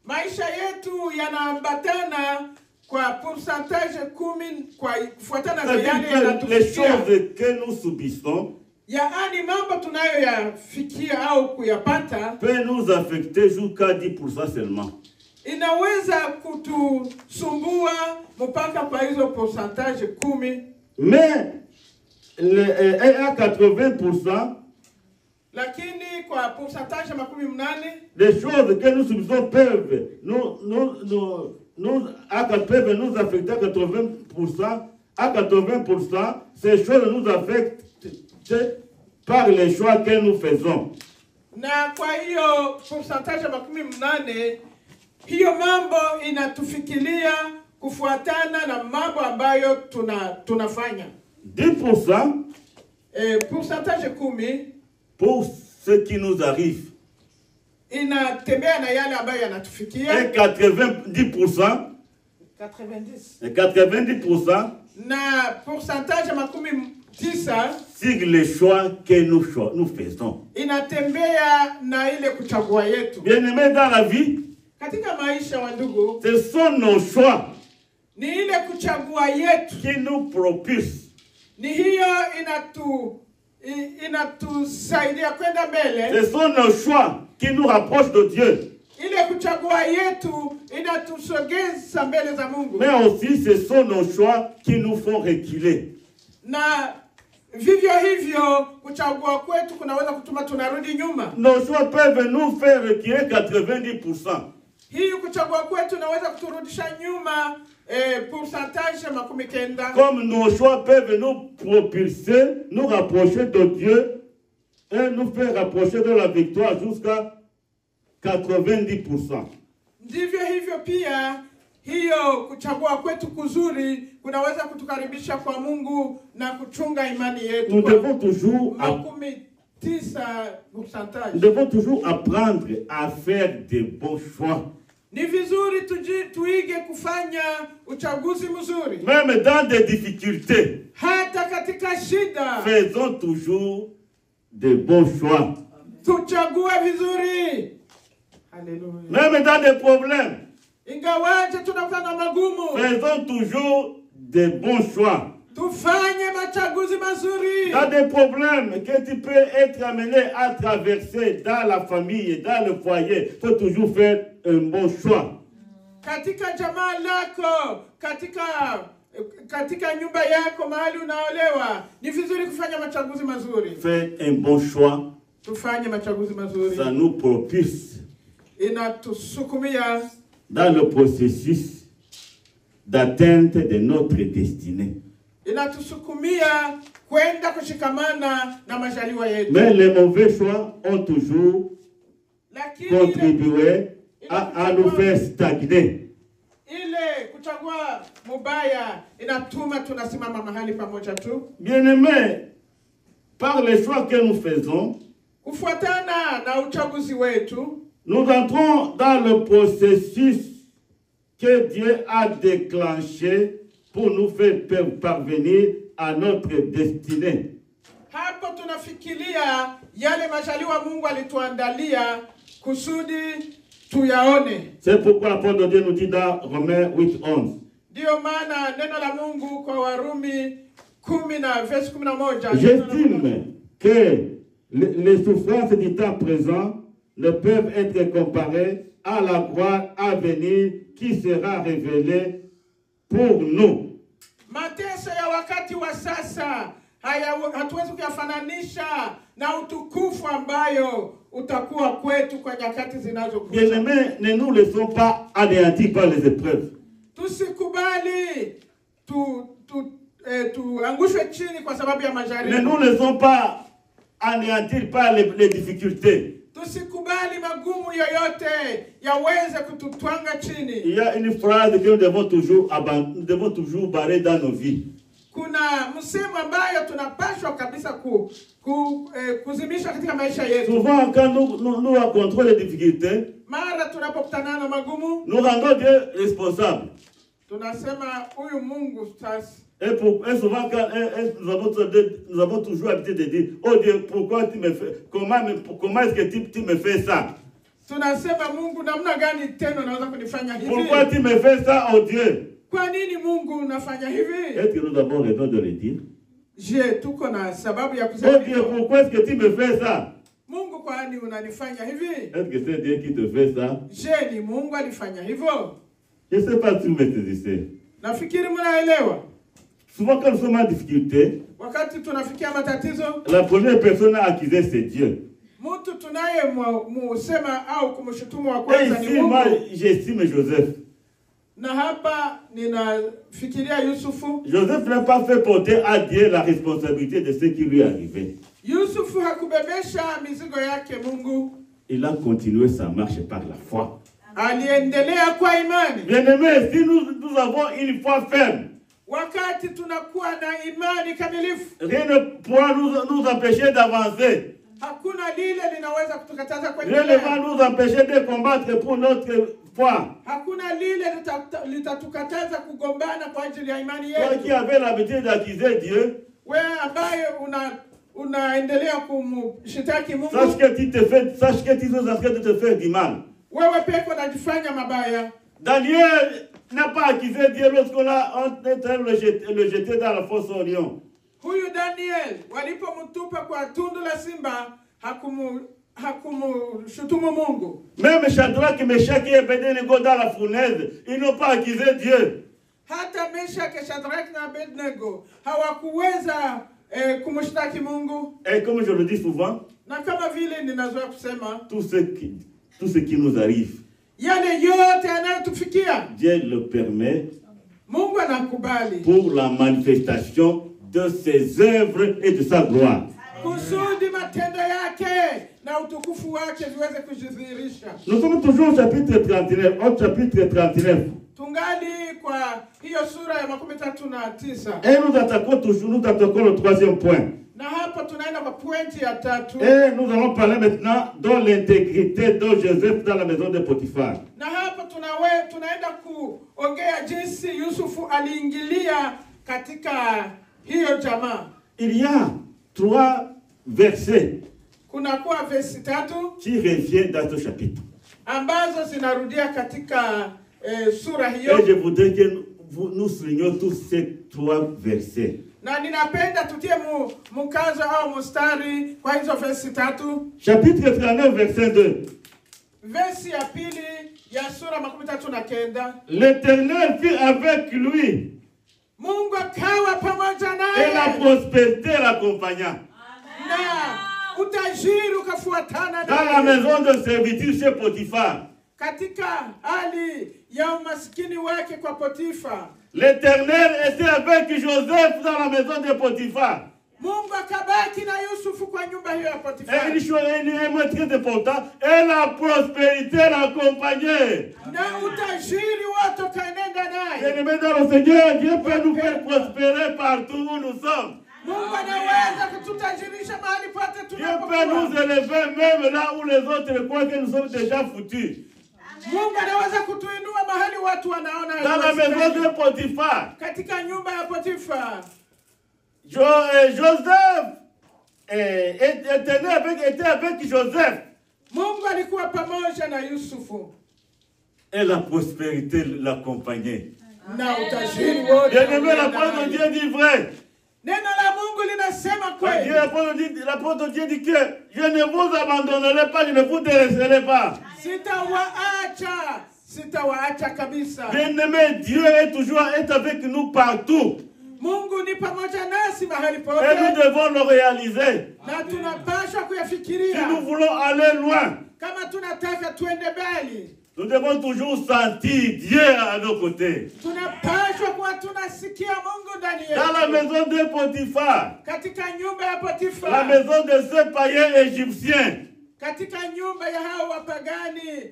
maisha yetu yanaambatana kwa pourcentage 10 kwa kufuatana na yale C'est-à-dire que les yanatufikia. choses que nous subissons Yaani mambo tunayoyafikia au kuyapata peuvent nous affecter jusqu'à 10% seulement. inaweza kutusumbua mpaka kwa hizo pourcentage 10, Mais à 80%, lakini kwa pourcentage 80 les choses que nous subissons peuvent peuvent nous affecter à 80%. À 80%, ces choses nous affectent par les choix que nous faisons. na kwa hiyo pourcentage 80 hiyo mambo inatufikiria kufuatana na mambo ambayo tunafanya. 10% Pourcentage 10 pour ce qui nous arrive. inatembea na yale ambayo yanatufikia. Et 90%, 90% Na pourcentage 10 sur les choix que nous faisons. inatembea na ile kuchagua yetu. Bien-aimés dans la vie, Katika maisha wa ndugu, ce sont nos choix ni ile kuchagua yetu, qui nous propulsent. ni hiyo inatusaidia kwenda mbele. Ce sont nos choix qui nous rapprochent de Dieu. Ile kuchagua yetu inatusogeza mbele za Mungu. Mais aussi, ce sont nos choix qui nous font reculer. Na vivyo hivyo kuchagua kwetu kunaweza kutuma tunarudi nyuma. Nos choix peuvent nous faire reculer 90%. Hii kuchagua kwetu inaweza kuturudisha nyuma pourcentage 90. Comme nos choix peuvent nous propulser, nous rapprocher de Dieu et nous faire rapprocher de la victoire jusqu'à 90%. Ndivyo hivyo pia hiyo kuchagua kwetu kuzuri kunaweza kutukaribisha kwa Mungu na kuchunga imani yetu. Nous devons toujours, 90%. nous devons toujours apprendre à faire de bons choix. Ni vizuri tuige kufanya uchaguzi mzuri. Même dans des difficultés, Hata katika shida faisons toujours de bons choix. tuchague vizuri. Haleluya. Même dans des problèmes, Ingawaje tunakutana na magumu, faisons toujours de bons choix. tufanye machaguzi mazuri. Dans des problèmes que tu peux être amené à traverser dans la famille, dans le foyer, il faut toujours faire un bon choix. Katika jamaa lako, katika nyumba yako mahali unaolewa, ni vizuri kufanya machaguzi mazuri. Faire un bon choix, Tufanye machaguzi mazuri. ça nous propulse Inatusukumia dans le processus d'atteinte de notre destinée. inatusukumia kwenda kushikamana na majaliwa yetu. Mais les mauvais choix ont toujours Lakini contribué à nous faire stagner. ile kuchagua mubaya inatuma tunasimama mahali pamoja tu. Bien-aimés, par les choix que nous faisons, Kufuatana na uchaguzi wetu, nous entrons dans le processus que Dieu a déclenché pour nous faire parvenir à notre destinée. hapo tunafikiria yale majaliwa Mungu alituandalia kusudi tuyaone. C'est pourquoi l'apôtre de Dieu nous dit dans Romains 8:11. Ndio maana neno la Mungu kwa Warumi 10:11. J'estime que les souffrances du temps présent ne peuvent être comparées à la gloire à venir qui sera révélée pour nous. Mateso ya wakati wa sasa hatuwezi kuyafananisha na utukufu ambayo utakuwa kwetu kwa nyakati zinazokuja. Bien-aimés, ne nous laissons pas anéantir par les épreuves. Tusikubali tuangushwe chini kwa sababu ya Ne majaribu. nous laissons pas anéantir par les difficultés. Tusikubali magumu yoyote yaweze kututwanga chini. Il y a une phrase que nous devons toujours barrer dans nos vies. Kuna msemo ambayo tunapaswa kabisa kuzimisha katika maisha yetu. Souvent, quand nous rencontrons les difficultés, Mara tunapokutana na magumu, nous rendons Dieu responsable. tunasema huyu Mungu sasa. Et souvent, quand nous avons toujours l'habitude de dire, oh Dieu, pourquoi tu me fais, comment est-ce que tu me fais ça? Tunasema Mungu, namna gani tena unaweza kunifanya hivi? Pourquoi tu me fais ça, oh Dieu? Kwa nini Mungu unafanya hivi? Est-ce que nous avons raison de le dire? Je, tuko na sababu ya kusema Oh Dieu, pourquoi est-ce que tu me fais ça? Mungu, kwa nini unanifanya hivi? Est-ce que c'est Dieu qui te fait ça? Je, ni Mungu alifanya hivyo? Je ne sais pas si vous me saisissez. Nafikiri mnaelewa. Souvent, quand nous sommes en difficulté, Wakati tunafikia matatizo, la première personne à accuser, c'est Dieu. mtu tunaye musema au kumshutumu wa Et kwanza ni ici, Mungu. moi, j'estime Joseph. Na hapa ninafikiria Yusufu. Joseph n'a pas fait porter à Dieu la responsabilité de ce qui lui est arrivé. Yusufu hakubebesha mizigo yake Mungu. Il a continué sa marche par la foi. Aliendelea kwa imani. Bien-aimés, si nous avons une foi ferme, Wakati tunakuwa na imani kamilifu, rien ne pourra nous empêcher d'avancer. hakuna lile linaweza kutukataza Rien kuendelea. ne va nous empêcher de combattre pour notre foi. Hakuna lile litatukataza kugombana kwa ajili ya imani Toi yetu. qui avais l'habitude d'accuser Dieu, Wewe ambaye unaendelea kumshitaki Mungu, sache que tu es en train de te faire du mal. wewe peke unajifanya mabaya. Daniel n'a pas accusé Dieu lorsqu'on a le jeté dans la fosse au lion. Huyu Daniel walipomtupa kwa tundu la simba hakumshutumu Mungu. Même Shadrach, Meshach et Abednego dans la fournaise, ils n'ont pas accusé Dieu. Hata Meshach, Shadrach na Abednego hawakuweza kumshtaki Mungu. Et comme je le dis souvent, Na kama vile ninazoea kusema, tout ce qui nous arrive, yale yote yanayotufikia Dieu le permet Mungu anakubali pour la manifestation de ses œuvres et de sa gloire. kusudi matendo yake na utukufu wake viweze kujidhihirisha. Nous sommes toujours au chapitre 39, Tungali kwa hiyo sura ya 39. Et nous attaquons le troisième point. Na hapa tunaenda kwa pointi ya 3. Et nous allons parler maintenant de l'intégrité de Joseph dans la maison de Potiphar. Na hapa tunaenda kuongea jinsi Yusufu aliingilia katika hiyo jamaa. Il y a 3 versets Kuna kuwa versi 3 qui reviennent dans ce chapitre. ambazo zinarudia katika sura hiyo. Et je voudrais que nous soulignions tous ces 3 versets. Na ninapenda tutie mkazo au mstari kwa hizo versi 3. Chapitre 39, verset 2. Versi ya pili ya sura 39. L'Éternel fut avec lui Mungu akawa pamoja et la naye prospérité l'accompagna. na utajiri ukafuatana Dans la naye maison de servitude chez Potiphar, katika hali ya umaskini wake kwa Potifa. l'Éternel était avec Joseph dans la maison de Potiphar. Mungu akabaki na Yusufu kwa nyumba hiyo ya Potifa. Et une chose très importante, et la prospérité l'accompagnait. Na utajiri wote ukaenenda naye. Bien-aimés dans le Seigneur, Dieu peut nous faire prospérer partout où nous sommes. Mungu anaweza kututajirisha mahali pote Dieu peut tunapokuwa. nous élever même là où les autres croient que nous sommes déjà foutus. Mungu anaweza kutuinua mahali watu wanaona Dans la maison haiwezekani. de Potiphar, Katika nyumba ya Potifa, Joseph était avec Joseph. Mungu alikuwa pamoja na Yusufu Et la prospérité l'accompagnait. na utajiri wote. Bien-aimé, la parole de Dieu dit vrai. Neno la Mungu linasema kweli. L'apôtre de Dieu dit que je ne vous abandonnerai pas, je ne vous délaisserai pas. Sitawaacha kabisa. Bien-aimé, Dieu est avec nous partout. Mungu ni pamoja nasi mahali Et nous pote. devons le réaliser. Na tunapaswa Si kuyafikiria. nous voulons aller loin, Kama tunataka tuende mbali, nous devons toujours sentir Dieu à nos côtés. tunapaswa kuwa tunasikia Mungu ndani Dans la yetu. maison de Potiphar, Katika nyumba ya la Potifa, maison de ce païen égyptien, katika nyumba ya hao wapagani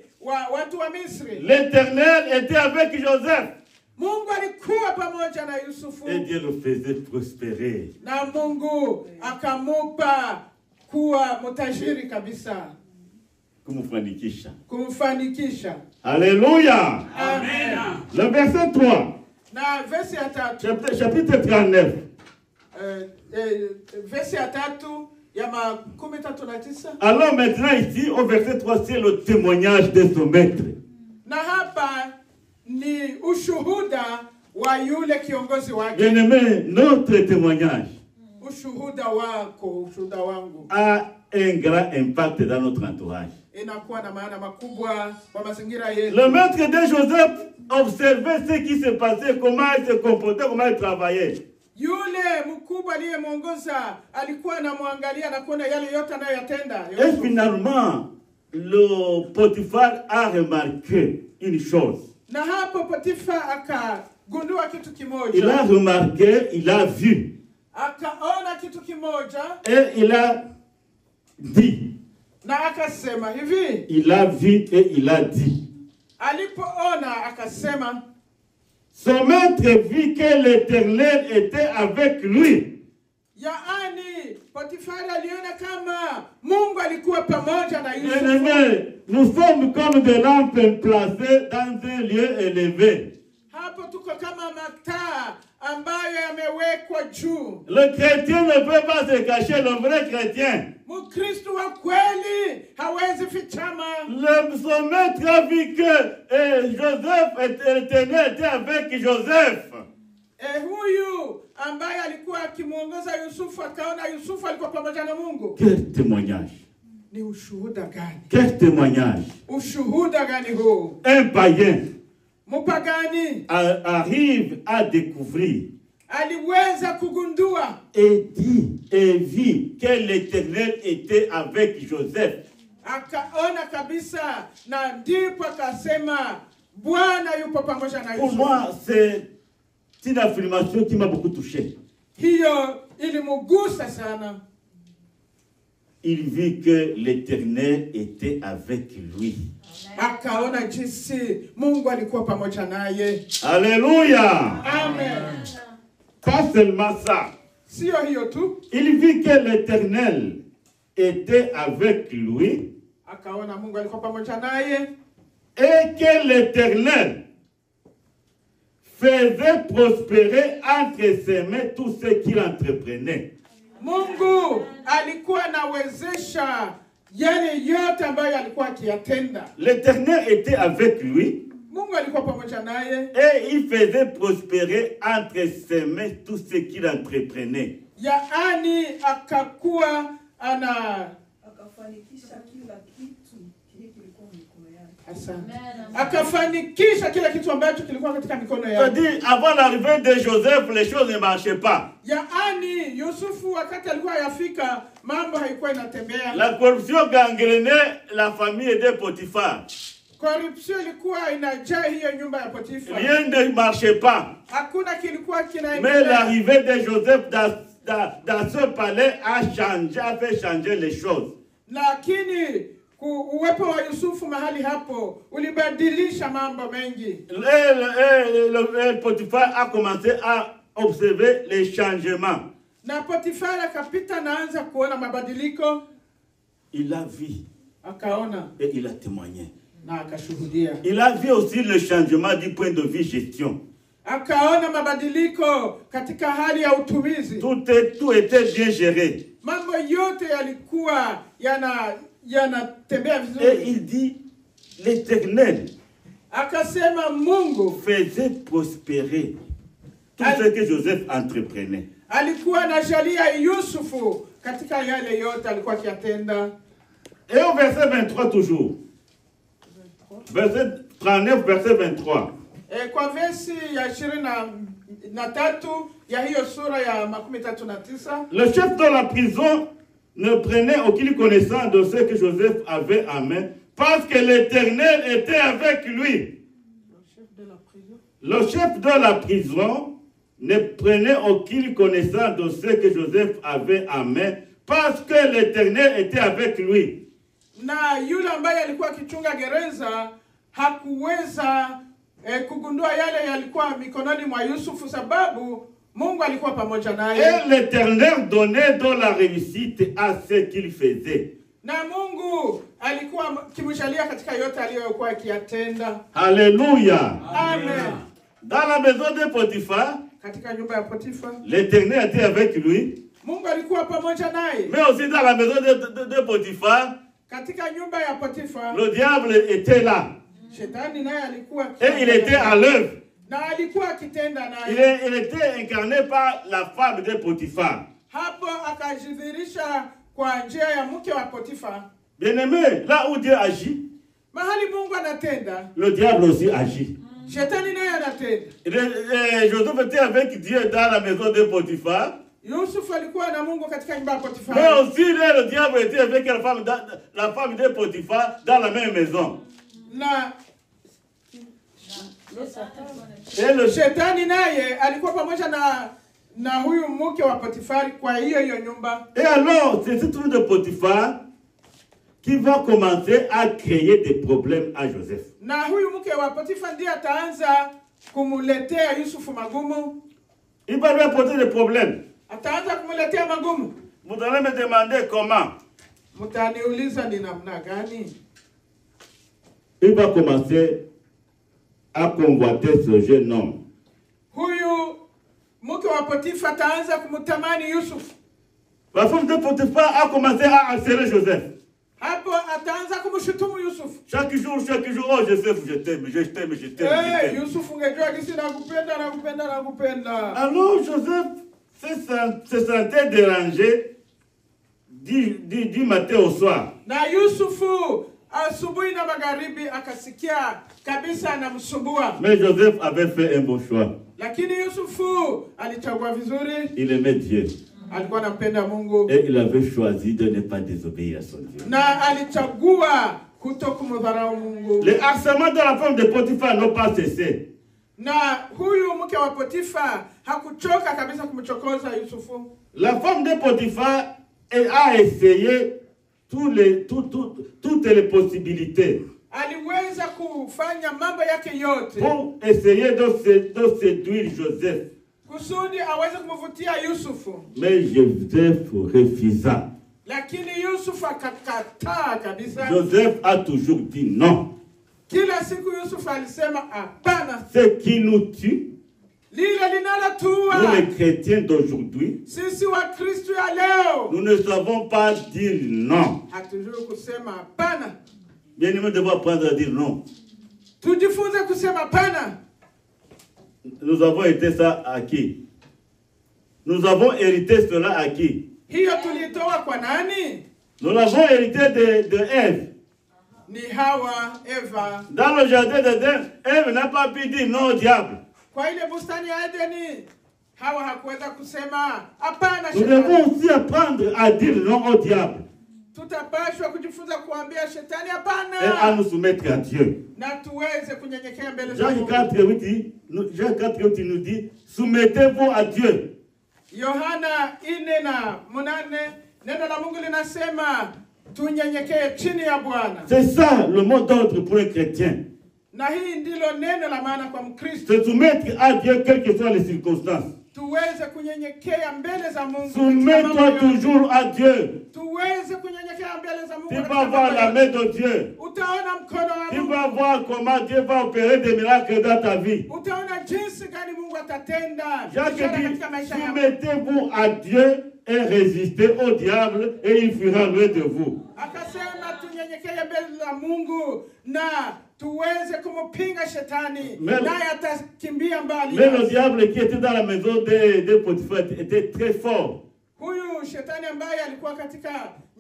watu wa Misri, l'Éternel était avec Joseph. Mungu alikuwa pamoja na Yusufu. Et Dieu le faisait prospérer. Na Mungu akamupa kuwa mtajiri kabisa. Kumfanikisha. Alléluia. Amen. Le verset 3. Na verse ya 3. Chapitre 39. Verse ya 3 ya 39. Alors maintenant ici au verset 3 c'est le témoignage de son maître. Na hapa ni ushuhuda wa yule kiongozi wake. Bien-aimé, notre témoignage Ushuhuda wako, ushuhuda wangu a un grand impact dans notre entourage. inakuwa na maana makubwa kwa mazingira yetu. Le maître de Joseph observait ce qui se passait, comment il se comportait, comment il travaillait. Yule mkubwa aliyemuongoza alikuwa anamwangalia na kuona yale yote anayoyatenda. Et finalement, le Potiphar a remarqué une chose. Na hapo Potifa akagundua kitu kimoja. Il a remarqué, il a vu. Akaona kitu kimoja. Et il a dit. Na akasema hivi. Il a vu et il a dit. Alipoona akasema. Son maître vit que l'Éternel était avec lui. Yaani Potifari aliona kama Mungu alikuwa pamoja na Yusufu. Bien-aimés, nous sommes comme des lampes placées dans un lieu élevé. Hapo tuko kama mataa ambayo yamewekwa juu. Le chrétien ne peut pas se cacher, le vrai chrétien. Mkristo wa kweli hawezi fichama. Son maître a vu que Joseph, l'Éternel était avec Joseph. Huyu ambaye alikuwa akimuongoza Yusufu akaona Yusufu alikuwa pamoja na Mungu. Quel témoignage! Ni ushuhuda gani? Quel témoignage! Ushuhuda gani huu? Un païen Mupagani arrive à découvrir aliweza kugundua et dit et vit que l'Éternel était avec Joseph. Akaona kabisa na ndipo akasema Bwana yupo pamoja na Yusufu. Pour moi, c'est une affirmation qui m'a beaucoup touché. Hiyo ilimugusa sana. Il vit que l'Éternel était avec lui. Akaona jinsi Mungu alikuwa pamoja naye. Alléluia. Amen. Pas seulement ça. Sio hiyo tu. Il vit que l'Éternel était avec lui. Akaona Mungu alikuwa pamoja naye. Et que l'Éternel faisait prospérer entre ses mains tout ce qu'il entreprenait. Mungu alikuwa anawezesha yale yote ambayo alikuwa akiyatenda. L'Éternel était avec lui. Mungu alikuwa pamoja naye. Et il faisait prospérer entre ses mains tout ce qu'il entreprenait. Yaani akakuwa akafanikisha kila kitu kilikuwa mikono yake. Akafanikisha kila kitu ambacho kilikuwa katika mikono yake. C'est-à-dire, avant l'arrivée de Joseph, les choses ne marchaient pas. Yaani Yusufu wakati alikuwa yafika mambo haikuwa inatembea. La corruption gangrenait la famille de Potiphar. Corruption ilikuwa inajaa hiyo nyumba ya Potifa. Rien ne marchait pas. Hakuna kilikuwa kinaendelea. Mais l'arrivée de Joseph dans ce palais a fait changer les choses. Lakini uwepo wa Yusufu mahali hapo ulibadilisha mambo mengi. Potiphar a commencé à observer les changements. Na Potifar akapita naanza kuona mabadiliko. Il a vu. Akaona. Et il a témoigné. Na akashuhudia. Il a vu aussi le changement du point de vue gestion. Akaona mabadiliko katika hali ya utumizi. Tout était bien géré. Mambo yote yalikuwa yanatembea vizuri. Et il dit, l'Éternel akasema Mungu faisait prospérer tout ce que Joseph entreprenait. Alikuwa anajalia Yusufu katika yale yote alikuwa akiyatenda. Et au verset 23 toujours. Verset 39, verset 23. Kwa versi ya 23 ya hiyo sura ya 39. Le chef de la prison ne prenait aucune connaissance de ce que Joseph avait en main parce que l'Éternel était avec lui. Le chef de la prison ne prenait aucune connaissance de ce que Joseph avait en main parce que l'Éternel était avec lui. Na yule ambaye alikuwa akichunga gereza hakuweza kugundua yale yalikuwa mikononi mwa Yusufu, sababu Mungu alikuwa pamoja naye. Et l'Éternel donnait dans la réussite à ce qu'il faisait. Na Mungu alikuwa kimshalia katika yote aliyokuwa akiyatenda. Alléluia. Amen. Dans la maison de Potiphar, Katika nyumba ya Potifa, l'Éternel était avec lui. Mungu alikuwa pamoja naye. Mais aussi dans la maison de Potiphar, Katika nyumba ya Potifa, le diable était là. Shetani naye alikuwa Et il était à l'œuvre. na alikuwa akitenda naye. Il était incarné par la femme de Potiphar. Hapo akajidhihirisha kwa njia ya mke wa Potifa. Bien-aimé, là où Dieu agit, Mahali Mungu anatenda, le diable aussi agit. Shetani naye anatenda. Joseph était avec Dieu dans la maison de Potiphar. Yusufu alikuwa na Mungu katika nyumba ya Potifa. Mais aussi le diable était avec la femme de Potiphar dans la même maison. Na Et le Shetani naye alikuwa pamoja na huyu mke wa Potifari kwa hiyo nyumba. Et alors, c'est ce truc de Potiphar qui va commencer à créer des problèmes à Joseph. Na huyu mke wa Potifa ndiye ataanza kumuletea Yusufu magumu. Il va lui apporter des problèmes. Ataanza kumuletea magumu. Vous allez me demander comment. Mtaniuliza ni namna gani? Il va commencer à convoiter ce jeune homme. Huyu mke wa Potifa ataanza kumtamani Yusufu. La femme de Potiphar a commencé à harceler Joseph. Hapo ataanza kumshutumu Yusufu. Chaque jour, oh Joseph, je t'aime, je t'aime, je t'aime. Hey, Yusufu ungejua kisi nakupenda. Alors Joseph se sentait dérangé du matin au soir. Na Yusufu asubuhi na magharibi akasikia kabisa anamsumbua. Mais Joseph avait fait un bon choix. Lakini Yusufu alichagua vizuri. Il aimait Dieu. Alikuwa anapenda Mungu. Et il avait choisi de ne pas désobéir à son Dieu. Na alichagua kutokumdharau Mungu. Les harcèlements de la femme de Potiphar n'ont pas cessé. Na huyu mke wa Potifa hakuchoka kabisa kumchokoza Yusufu. La femme de Potiphar a essayé toutes les possibilités Aliweza kufanya mambo yake yote pour essayer de séduire Joseph. kusudi aweze kumvutia Yusufu. Mais Joseph refusa. Lakini Yusufu akakataa kabisa. Joseph a toujours dit non. Kila siku Yusufu alisema hapana. Ce qui nous tue, Lile linalotua nous les chrétiens d'aujourd'hui, sisi wa Kristo ya leo, nous ne savons pas dire non. hatujui kusema hapana. Bien, nous devons apprendre à dire non. Tujifunze kusema hapana. Nous avons été ça à qui? Nous avons hérité cela à qui? Hiyo tulitoa kwa nani? Nous l'avons hérité de Ève. Ni Hawa, Eva. Dans le jardin d'Éden, Ève n'a pas pu dire non au diable. Kwa ile bustani ya Edeni, Hawa hakuweza kusema hapana Nous devons shetani. aussi apprendre à dire non au diable Tutapashwa kujifunza kuambia shetani et à hapana. nous soumettre à Dieu. Na tuweze kunyenyekea mbele za Jean Mungu. 4:8 nous dit, soumettez-vous à Dieu. Yohana 4:8 neno la Mungu linasema tunyenyekee chini ya Bwana. C'est ça le mot d'ordre pour un chrétien. Na hii ndilo neno la maana kwa Mkristo. Se soumettre à Dieu quelles que soient les circonstances. Tuweze kunyenyekea mbele za Mungu. Soumets-toi toujours à Dieu. Tuweze kunyenyekea mbele za Mungu. Tu vas voir la main de Dieu. Utaona mkono wa Tu Mungu. vas voir comment Dieu va opérer des miracles dans ta vie. Utaona jinsi gani Mungu atatenda. Jacques ishara dit, katika maisha yako. soumettez-vous à Dieu et résistez au diable et il fuira loin de vous. Akasema tunyenyekee mbele za Mungu na tuweze kumpinga shetani Mais- naye atakimbia mbali. Mais le diable qui était dans la maison de Potiphar était très fort. Huyu shetani ambaye alikuwa katika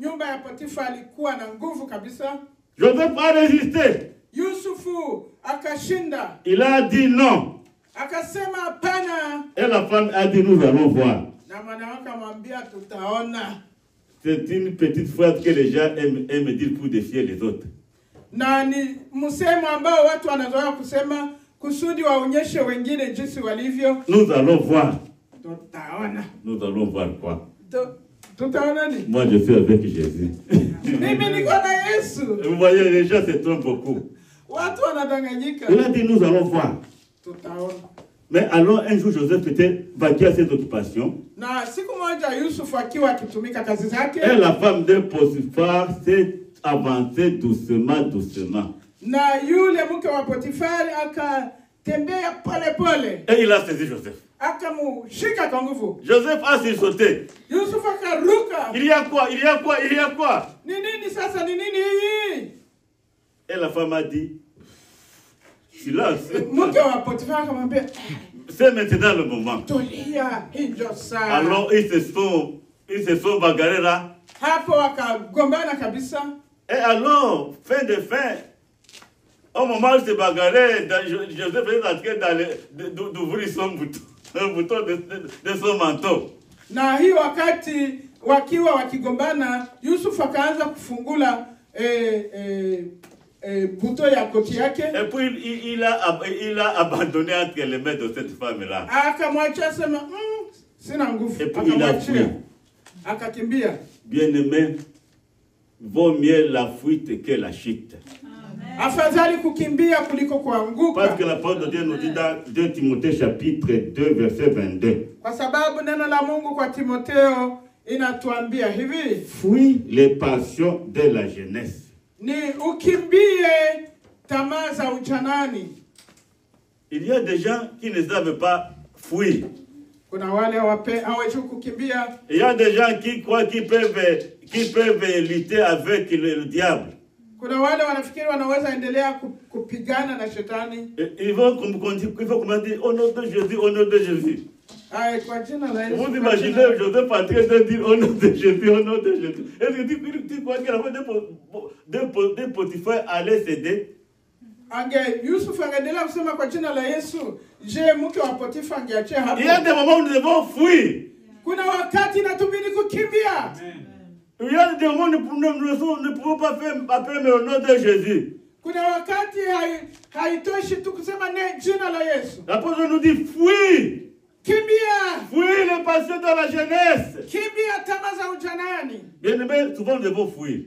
nyumba ya Potifa alikuwa na nguvu kabisa. Joseph a résisté. Yusufu akashinda. Il a dit non. Akasema hapana. Et la femme a dit nous allons voir. Na mwanamke amwambia tutaona. C'est une petite phrase que les gens aiment dire pour défier les autres. Na ni msemo ambao watu wanazoea kusema kusudi waonyeshe wengine jinsi walivyo. Nous allons voir. Tutaona. Nous allons voir quoi? Tutaona nini? Moi, je suis avec Jésus. Mimi niko na Yesu. Vous voyez, les gens se trompent beaucoup. Watu wanadanganyika. Il a dit, nous allons voir. Tutaona. Mais alors, un jour, Joseph était vaqué à ses occupations. Na siku moja Yusufu akiwa akitumika kazi zake, Et la femme de Potiphar s'est avancée doucement, doucement. na yule mke wa Potifari akatembea pole pole, Et il a saisi Joseph. akamushika kwa nguvu. Joseph a sursauté. Yusufu akaruka. Il y a quoi? Il y a quoi? Il y a quoi? Ni nini sasa? Ni nini hii? Et la femme a dit, silence. Mke wa Potifari akamwambia, C'est maintenant le moment. tulia, hinjo saa. Alors, ils se sont bagarrés là. Hapo wakagombana kabisa. Et alors, fin de fin, au moment où ils se bagarraient, Joseph est en train d'ouvrir son bouton, un bouton de son manteau. Na hii wakati wakiwa wakigombana, Yusufu akaanza kufungula buto ya koti yake. Et puis il a abandonné entre les mains de cette femme-là. Akamwachia sema, sina nguvu. Et puis il a fui. Akakimbia. Bien-aimé, vaut mieux la fuite que la chute. Afadhali kukimbia kuliko kuanguka. Parce que la parole de Dieu nous dit dans 2 Timothée chapitre 2 verset 22. Kwa sababu neno la Mungu kwa Timotheo inatuambia hivi, Fuis les passions de la jeunesse. ni ukimbie tamaa za ujanani. Il y a des gens qui ne savent pas fuir. Kuna wale hawajui kukimbia. Il y a des gens qui croient qu'ils peuvent lutter avec le diable. Kuna wale wanafikiri wanaweza endelea kupigana na shetani. Ils vont comment dire, au nom de Jésus, au nom de Jésus. Ay, kwa jina la Yesu. Vous imaginez Joseph en train de dire au nom de Jésus, au nom de Jésus. Est-ce que tu crois que la femme de Potiphar allait céder? Yusufu angeendelea kusema kwa jina la Yesu, je, mke wa Potifa angeachia hapo? Il y a des moments où nous devons fuir. Kuna wakati inatubidi kukimbia. Il y a des moments où nous ne pouvons pas faire appel au nom de Jésus. Kuna wakati haitoshi tu kusema jina la Yesu. L'apôtre nous dit fuis. Kimbia. Fuis les passions de la jeunesse. Kimbia tamaa za ujanani. Bien aimé, souvent nous devons fuir.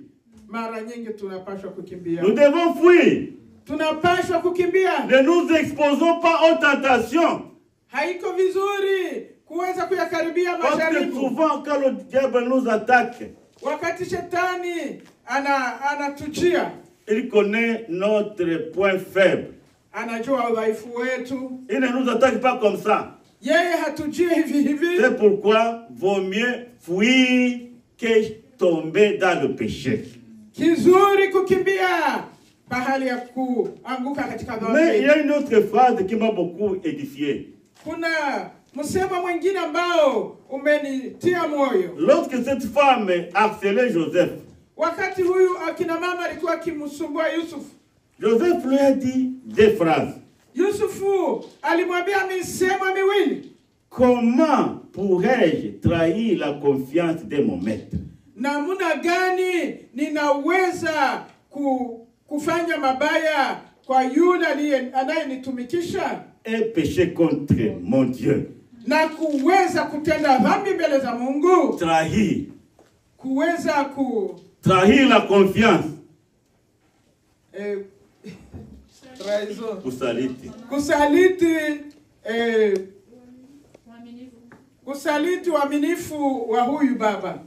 Mara nyingi tunapaswa kukimbia. Nous devons fuir. Tunapaswa kukimbia. Ne nous exposons pas aux tentations. Haiko vizuri kuweza kuyakaribia Parce que majaribu. souvent quand le diable nous attaque, Wakati shetani anatujia, il connaît notre point faible. anajua udhaifu wetu. Il ne nous attaque pas comme ça. Yeye hatujie hivi hivi. C'est pourquoi vaut mieux fuir que tomber dans le péché. Kizuri kukimbia pahali ya kuanguka katika Mais il y dhambi. a une autre phrase qui m'a beaucoup édifié. Kuna msemo mwingine ambao umenitia moyo. Lorsque cette femme harcelait Joseph, Wakati huyu akina mama alikuwa akimsumbua Yusufu, Joseph lui a dit deux phrases. Yusufu alimwambia misemo miwili. Comment pourrais-je trahir la confiance de mon maître? Namna gani ninaweza kufanya mabaya kwa yule anayenitumikisha Et pécher contre mon Dieu. na kuweza kutenda dhambi mbele za Mungu, Trahir. kuweza Trahir la confiance. kusaliti uaminifu wa huyu baba.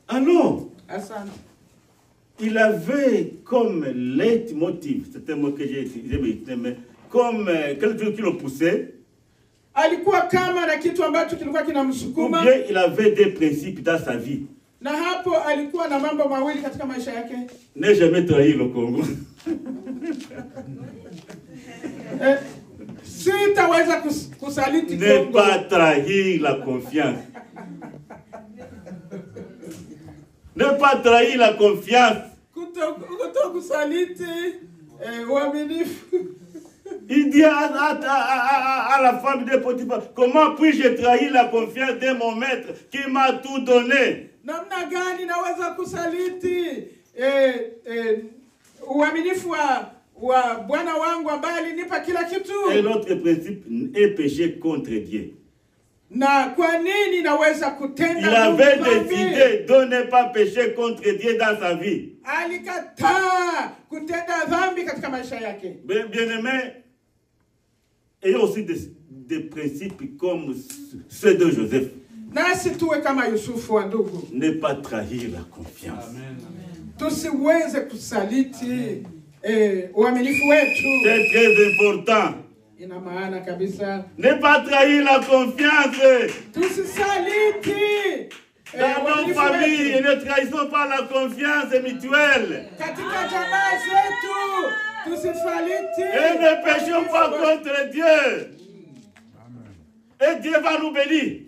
Alors, Asante. il avait comme leitmotiv, c'est un mot que j'ai utilisé, mais comme quelque chose qui le poussait, Alikuwa kama na kitu ambacho kilikuwa ou kinamsukuma, bien il avait des principes dans sa vie. na hapo alikuwa na mambo mawili katika maisha yake. Ne jamais trahir le Congo. Sitaweza kusaliti Ne Kongo. pas trahir la confiance. Ne pas trahir la confiance. Kuto kusaliti uaminifu. Il dit à la femme de Potiphar, comment puis-je trahir la confiance de mon maître qui m'a tout donné? Namna gani naweza kusaliti uaminifu wa bwana wangu ambaye alinipa kila kitu? Et l'autre principe est péché contre Dieu. Na kwa nini naweza Il kutenda avait dhambi? décidé de ne pas pécher contre Dieu dans sa vie. Alikataa kutenda dhambi katika maisha yake. Bien-aimés, ayons aussi des principes comme ceux de Joseph. Nasi tuwe kama Yusufu wa ndugu. Ne pas trahir la confiance. Tusiweze kusaliti uaminifu wetu. C'est très important. Ina maana kabisa. Ne pas trahir la confiance. Tusisaliti Dans nos familles, ne trahissons pas la confiance mutuelle. katika jamaa zetu. Tusisaliti. Et ne péchons pas contre Dieu. Et Dieu va nous bénir.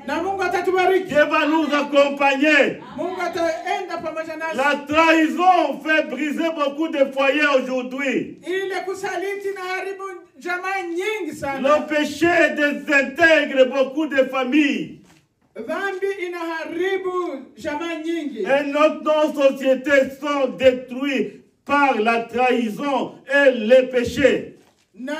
Na Mungu atatubariki. Dieu va nous accompagner. Mungu ataenda pamoja nasi. La trahison fait briser beaucoup de foyers aujourd'hui. Ile kusaliti na haribu jamaa nyingi sana. Le péché désintègre beaucoup de familles. Dhambi inaharibu jamaa nyingi. Et nos sociétés sont détruites par la trahison et les péchés. Na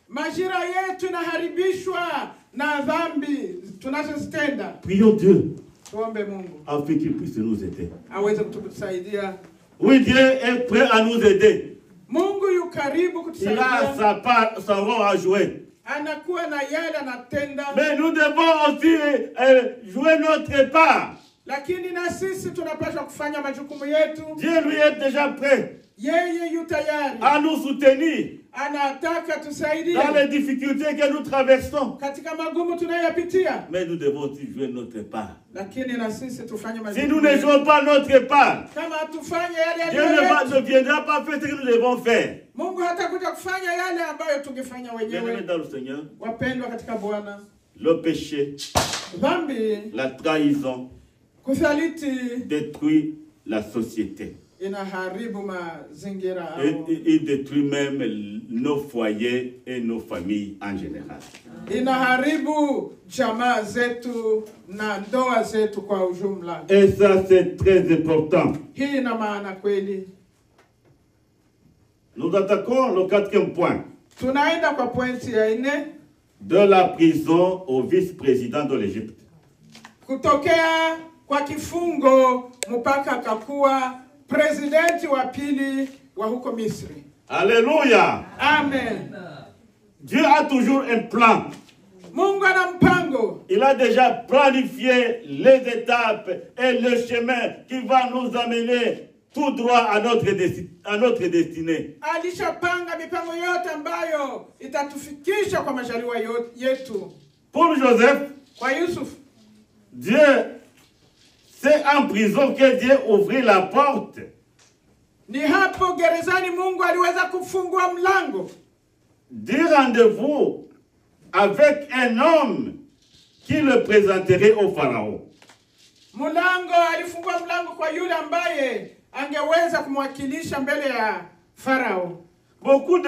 majira yetu inaharibishwa na dhambi tunazozitenda. Prions Dieu Tuombe Mungu afin qu'il puisse nous aider. aweze kutusaidia. Oui, Dieu est prêt à nous aider. Mungu yu karibu Il a kutusaidia. sa rôle à jouer. Anakuwa na yale anatenda. Mais nous devons aussi jouer notre part. Lakini na sisi tunapaswa kufanya majukumu yetu. Dieu lui est déjà prêt Yeye yu tayari. à nous soutenir Anataka tusaidie dans les difficultés que nous traversons. katika magumu tunayoyapitia. Mais nous devons aussi jouer notre part. Lakini na sisi tufanye Si nous majukumu ne yetu. jouons pas notre part, Kama tufanye yale Dieu yetu, ne viendra pas faire ce que nous devons faire. Mungu hatakuja kufanya yale ambayo tungefanya Bien-aimés wenyewe. dans le Seigneur, Wapendwa katika Bwana, le péché, dhambi, la trahison kusaliti détruit la société. inaharibu mazingira Et au il détruit même nos foyers et nos familles en général. inaharibu jamaa zetu na ndoa zetu kwa ujumla. Et ça, c'est très important. Hii ina maana kweli. Nous attaquons le quatrième point. Tunaenda kwa pointi ya 4, De la prison au vice-président de l'Égypte. kutokea kwa kifungo mpaka akakuwa presidenti wa pili wa huko Misri. Alléluia. Amen. Dieu a toujours un plan. Mungu ana mpango. Il a déjà planifié les étapes et le chemin qui va nous amener tout droit à notre destinée. Alishapanga mipango yote ambayo itatufikisha kwa majaliwa yetu. Pour Joseph, Kwa Yusuf, Dieu, c'est en prison que Dieu ouvrit la porte. ni hapo gerezani Mungu aliweza kufungua mlango. Du rendez-vous avec un homme qui le présenterait au Pharaon. Mlango alifungua mlango kwa yule ambaye angeweza kumwakilisha mbele ya Farao. Beaucoup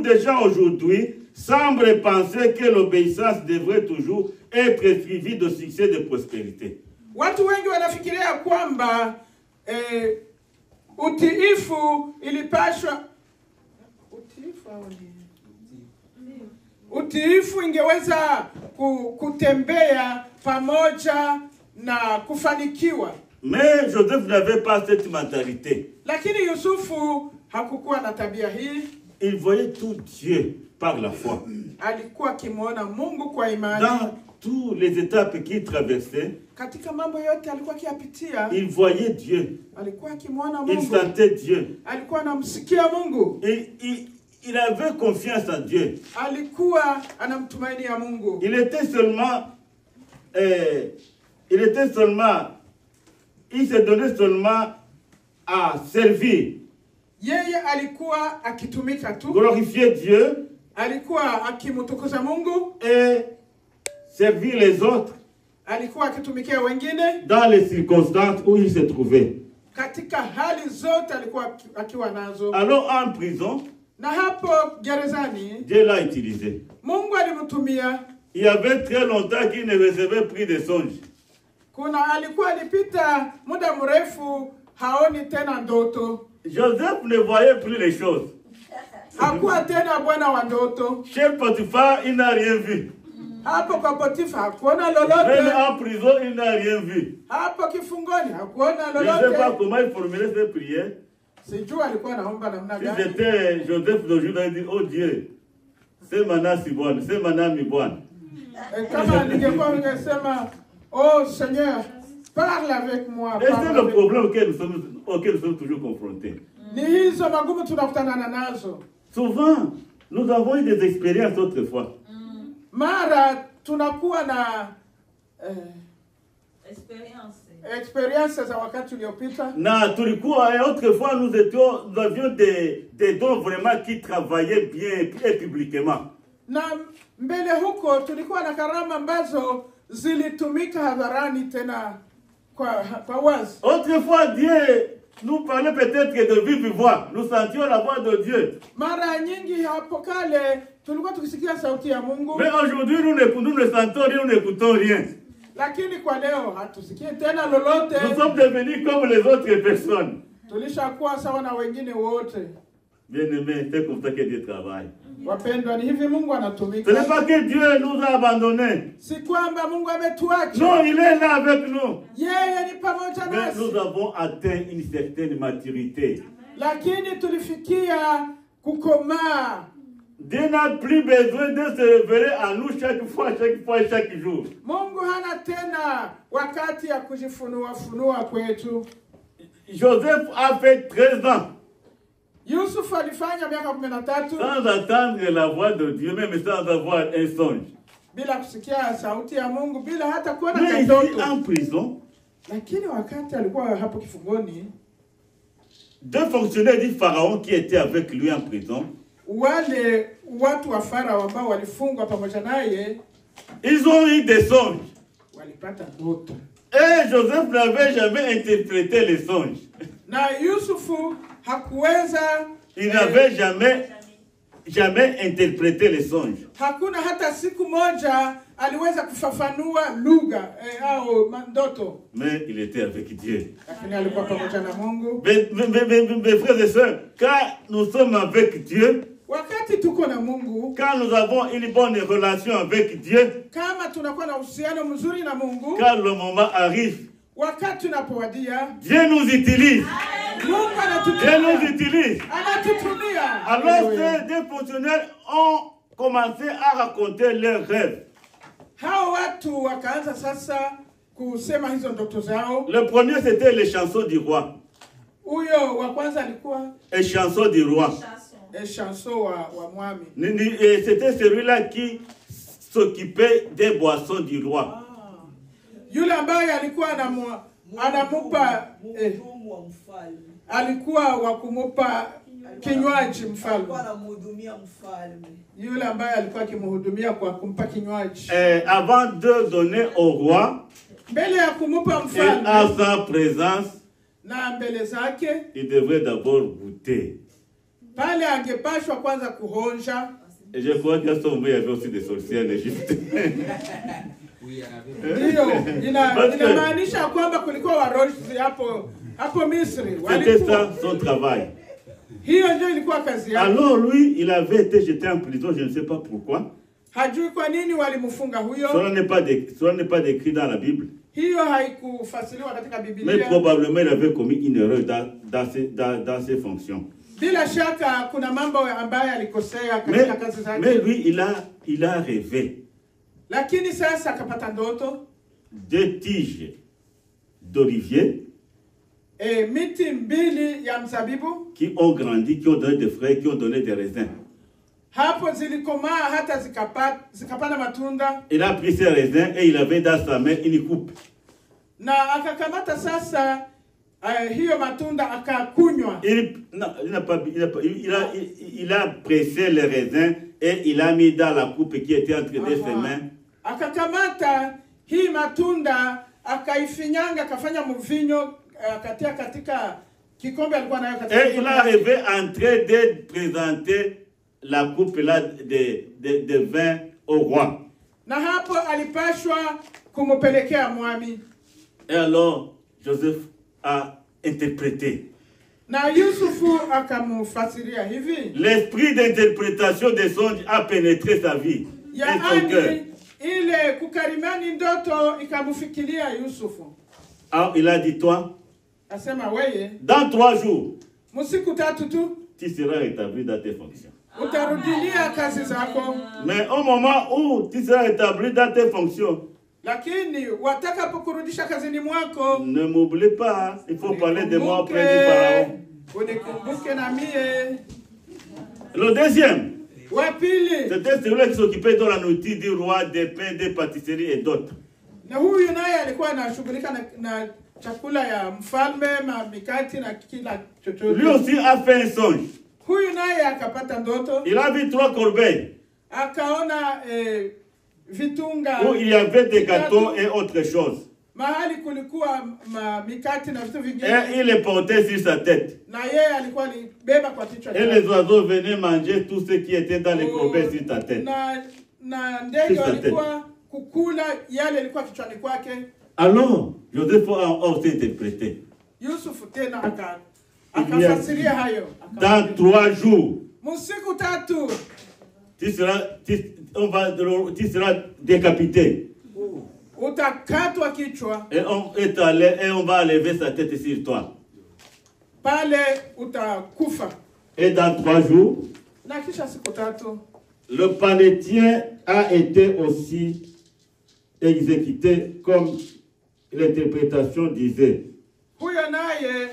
de gens aujourd'hui semblent penser que l'obéissance devrait toujours être suivie de succès et de prospérité. Watu wengi wanafikiria kwamba utiifu ilipashwa utiifu ingeweza kutembea pamoja na kufanikiwa. Mais Joseph n'avait pas cette mentalité. Lakini Yusufu hakukuwa na tabia hii. Il voyait tout Dieu par la foi. Alikuwa akimwona Mungu kwa imani. Dans toutes les étapes qu'il traversait, Katika mambo yote alikuwa akiyapitia, il voyait Dieu. alikuwa akimwona Il Mungu. sentait Dieu. Alikuwa anamsikia Mungu. Et il avait confiance en Dieu. Alikuwa anamtumainia Mungu. Il se donnait seulement à servir, Yeye alikuwa akitumika tu. glorifier Dieu Alikuwa akimtukuza Mungu. et servir les autres Alikuwa akitumikia wengine. dans les circonstances où il se trouvait. Katika hali zote alikuwa akiwa nazo. Alors en prison, Na hapo gerezani Dieu l'a utilisé. Mungu alimtumia. Il y avait très longtemps qu'il ne recevait plus de songes. Alikuwa alipita muda mrefu haoni tena ndoto. Joseph ne voyait plus les choses. Hakuwa tena bwana wa ndoto. Chez Potiphar, il n'a rien vu. Hapo kwa Potifa hakuona Même lolote. en prison, il n'a rien vu. Hapo kifungoni hakuona Je ne sais pas lolote. comment il formulait ses prières. Sijui alikuwa anaomba namna Si gani. j'étais Joseph d'aujourd'hui, il dit, oh Dieu, c'est mana si bonne, c'est mana mi bonne. Kama ningekuwa ningesema, oh Seigneur, parle avec moi. Et c'est parle le avec problème auquel nous sommes toujours confrontés. Ni hizo magumu tunakutana nazo. Souvent, nous avons eu des expériences autrefois. Mara tunakuwa na experience za wakati uliopita. Na tulikuwa, et autrefois, nous avions des dons vraiment qui travaillaient bien et publiquement. Na mbele huko tulikuwa na karama ambazo zilitumika hadharani tena kwa wazi. Autrefois, Dieu nous parlait peut-être de vive voix. Nous sentions la voix de Dieu. Mara nyingi hapo kale tulikuwa tukisikia sauti ya Mungu. Mais aujourd'hui, nous ne sentons rien, nous n'écoutons rien. Lakini kwa leo hatusikie tena lolote. Nous sommes devenus comme les autres personnes. Tulishakuwa sawa na wengine wote. Bien-aimés, c'est comme ça que Dieu travaille. Wapendwa, ni hivi Mungu Ce anatumika. n'est pas que Dieu nous a abandonnés. Si kwamba Mungu ametuacha. Non, il est là avec nous. Yeye ni pamoja Mais nasi. nous avons atteint une certaine maturité. Lakini tulifikia kukomaa. Dieu n'a plus besoin de se révéler à nous chaque fois, chaque jour. Mungu hana tena wakati ya kujifunua kwetu. Joseph a fait 13 ans Yusuf alifanya miaka 13 sans attendre la voix de Dieu, même sans avoir un songe. bila kusikia sauti ya Mungu, bila hata kuona Mais ici katoto. en prison, Lakini wakati alikuwa hapo kifungoni, deux fonctionnaires du Pharaon qui étaient avec lui en prison, wale watu wa Farao ambao walifungwa pamoja naye ils ont eu des songes. walipata ndoto. Et Joseph n'avait jamais interprété les songes. Na Yusufu hakuweza Il n'avait jamais interprété les songes. hakuna hata siku moja aliweza kufafanua lugha au ndoto. Mais il était avec Dieu. Lakini alikuwa pamoja na Mungu. Mes frères et sœurs, quand nous sommes avec Dieu, Wakati tuko na Mungu, quand nous avons une bonne relation avec Dieu, kama tunakuwa na uhusiano mzuri na Mungu, quand le moment arrive, wakati unapowadia, Dieu nous utilise. Mungu Dieu nous utilise. anatutumia. Alors ces deux fonctionnaires ont commencé à raconter leurs rêves. Hao watu wakaanza sasa kusema hizo ndoto zao. Le premier, c'était les chansons du roi. Huyo wa kwanza alikuwa Les chansons du roi. chanson wa mwami. Et c'était celui-là qui s'occupait des boissons du roi. Yule ambaye alikuwa anamupa mhudumu wa mfalme. alikuwa wa kumupa kinywaji mfalme. Alikuwa anamhudumia mfalme. Yule ambaye alikuwa akimhudumia kwa kumpa kinywaji. Avant de donner au roi, Mbele ya kumupa et à mfalme sa présence, na mbele zake, il devrait d'abord goûter. pale angepashwa kwanza kuhonja. Et je crois qu'à ce moment, il y avait aussi des sorcières en Égypte. Ndio inamaanisha kwamba kulikuwa warozi hapo Misri. C'était ça son travail. Hiyo ndio ilikuwa kazi yake. Alors lui, il avait été jeté en prison, je ne sais pas pourquoi. Hajui kwa nini walimfunga huyo. Cela n'est pas décrit dans la Bible. Hiyo haikufasiriwa katika Mais Biblia. probablement il avait commis une erreur dans ses fonctions. Bila shaka kuna mambo ambayo alikosea katika kazi Mais zake. lui, il a rêvé Lakini sasa akapata ndoto. deux tiges d'olivier Miti mbili ya mzabibu. qui ont grandi, qui ont donné des fruits, qui ont donné des raisins. Hapo zilikomaa hata zikapata matunda. Il a pris ces raisins et il avait dans sa main une coupe. Na akakamata sasa hiyo matunda akakunywa. Il a pressé les raisins et il a mis dans la coupe qui était entre ses mains. Akakamata hii matunda akaifinyanga akafanya mvinyo akatia katika kikombe alikuwa nayo katika. Et il a rêvé en train de présenter la coupe là de vin au roi. Na hapo alipashwa kumupelekea mwami. Et alors Joseph a interprété. Na Yusufu akamufasiria hivi. L'esprit d'interprétation des songes a pénétré sa vie et son cœur. Yaani ile kukarimani ndoto ikamfikiria Yusufu. Alors il a dit, toi, Asema weye, dans 3 jours, msiku 3 tu tu seras rétabli dans tes fonctions. utarudilia kazi zako. Mais au moment où tu seras rétabli dans tes fonctions, Lakini watakapokurudisha kazini mwako, ne m'oublie pas, il faut parler de moi auprès du Pharaon. unikumbuke na mie. Le deuxième, Wa pili, c'était celui qui s'occupait de la nourriture du roi, des pains, des pâtisseries et d'autres. na huyu naye alikuwa anashughulika na chakula ya mfalme, mikati na kila Lui chochote. aussi a fait un songe. Huyu naye akapata ndoto, Il a vu 3 corbeilles akaona vitunga où il y avait des gâteaux et autre chose. mahali kulikuwa mikati na vitu Et vingine, il les portait sur sa tête. na yeye alikuwa alibeba kwa kichwa Et les chake, oiseaux venaient manger tout ce qui était dans les corbeilles sur ta tête. na ndege walikuwa kukula yale yalikuwa kichwani kwake. Alors, Joseph a aussi interprété. Yusufu tena akafasiria hayo, Dans 3 jours, msiku 3 tu seras décapité. utakatwa kichwa, Et on va enlever sa tête sur toi. pale utakufa. Et dans 3 jours, Na kisha siku 3 le panétien a été aussi exécuté comme l'interprétation disait. huyo naye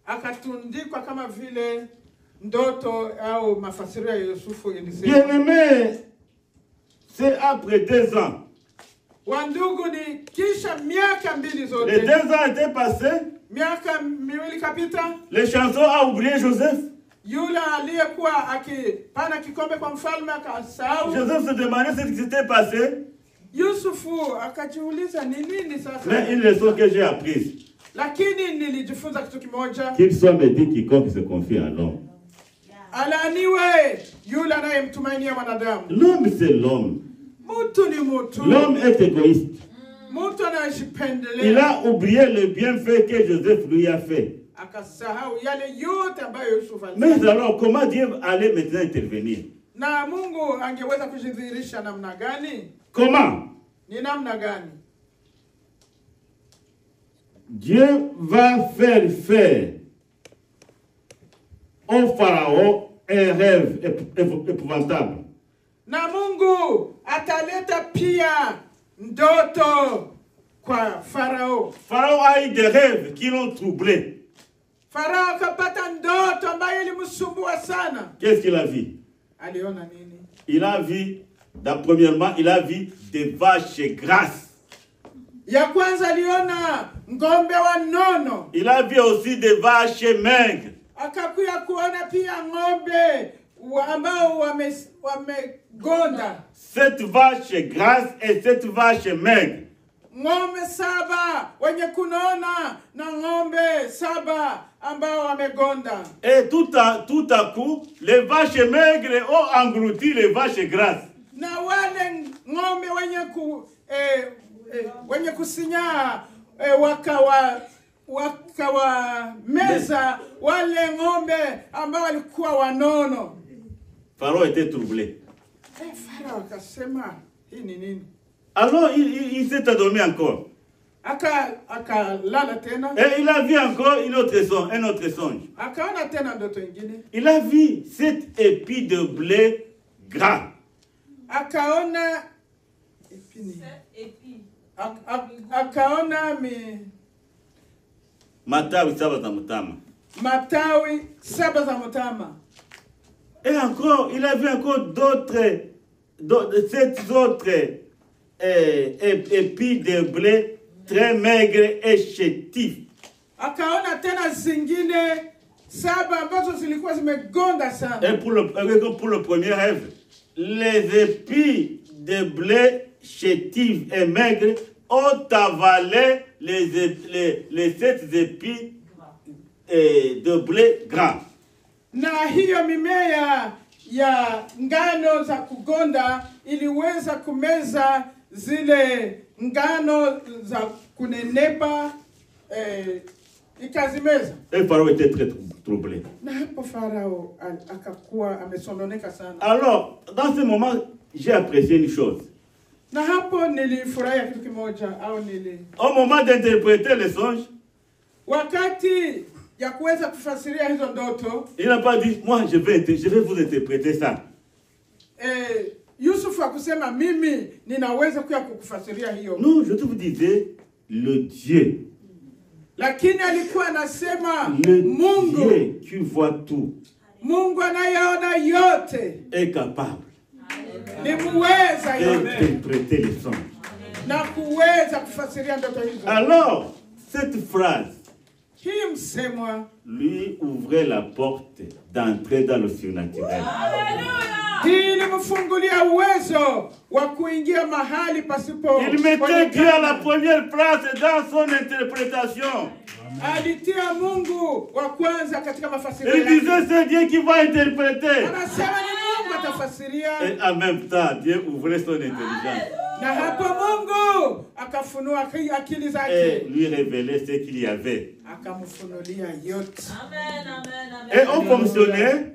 akatundikwa kama vile ndoto au mafasirio ya Yusufu ilisema. Bien-aimé, c'est après 2 ans. Wandugu, ni kisha miaka 2 Les zote, 2 ans étaient passés. miaka 2 kapita, Les chansons a oublié Joseph. yule aliyekuwa akipana kikombe kwa mfalme akasahau. Joseph se demandait ce qui s'était passé. Yusufu akajiuliza ni nini sasa, Mais une leçon que j'ai apprise, lakini nilijifunza kitu kimoja, qu'il soit médit quiconque se confie à l'homme. alaaniwe yule anayemtumainia mwanadamu. L'homme, c'est l'homme. Mtu ni mtu, L'homme est égoïste. mtu Il anajipendelea, a oublié le bienfait que Joseph lui a fait. akasahau yale yote ambayo Yusufu Mais alifanya. alors, comment Dieu allait maintenant intervenir? Na Mungu angeweza kujidhihirisha namna gani? Comment? Ni namna gani? Dieu va faire au Pharaon un rêve épouvantable. Na Mungu ataleta pia ndoto kwa Farao. Pharaon a eu des rêves qui l'ont troublé. Farao akapata ndoto ambayo ilimsumbua sana. Qu'est-ce qu'il a vu? Aliona nini? Il a vu, premièrement, il a vu des vaches grasses. Ya kwanza aliona ng'ombe wa nono, Il a vu aussi des vaches maigres. akakuya kuona pia ng'ombe ambao wamegonda. 7 vaches grasses et 7 vaches maigres. Ng'ombe 7 wenye kunona na ng'ombe 7 ambao wamegonda. Et tout à coup, les vaches maigres ont englouti les vaches grasses. Na wale ng'ombe wenye kusinyaa wakawa meza wale ng'ombe ambao walikuwa wanono. Pharaon était troublé. Farao akasema hii ni nini? Alors il s'est endormi encore. Akalala tena, Et il a vu encore un autre songe. akaona tena ndoto ingine, Il a vu 7 épis de blé gras. akaona akaona Matawi 7 za mtama. matawi 7 za mtama. Et encore, il a vu encore 7 autres épis de blé très maigres et chétifs. Akaona tena zingine 7 ambazo zilikuwa zimegonda sana. Et pour le premier rêve, les épis de blé chétifs et maigres ont avalé les 7 épis de blé gras. Na hiyo mimea ya ngano za kugonda iliweza kumeza zile ngano za kunenepa, ikazimeza. Et Pharaon était très troublé. Na hapo Farao akakuwa amesononeka sana. Alors, dans ce moment, j'ai apprécié une chose. Na hapo nilifurahia kitu kimoja Au moment d'interpréter les songes, wakati ya kuweza kufasiria hizo ndoto, il n'a pas dit, moi je vais vous interpréter ça. Yusuf akusema mimi ninaweza kuya kukufasiria hiyo. Non, je vous disais, le Dieu. Lakini alikuwa anasema Le Mungu, Dieu qui voit tout Mungu anayeona yote, est capable ni muweza yote d'interpréter les songes. na kuweza kufasiria ndoto hizo. Alors, cette phrase Hii msemwa lui ouvrait la porte d'entrer dans le surnaturel. hii ilimfungulia uwezo wa kuingia mahali pasipo. Il mettait Dieu à la première place dans son interprétation. Alitia Mungu wa kwanza katika mafasirio Il yake. disait, c'est Dieu qui va interpréter. Anasema ni Mungu atafasiria, Et en même temps, Dieu ouvrait son intelligence na hapo Mungu akafunua akili et zake, lui révélait ce qu'il y avait. akamfunulia yote. Amen, amen, amen. Et on fonctionnait,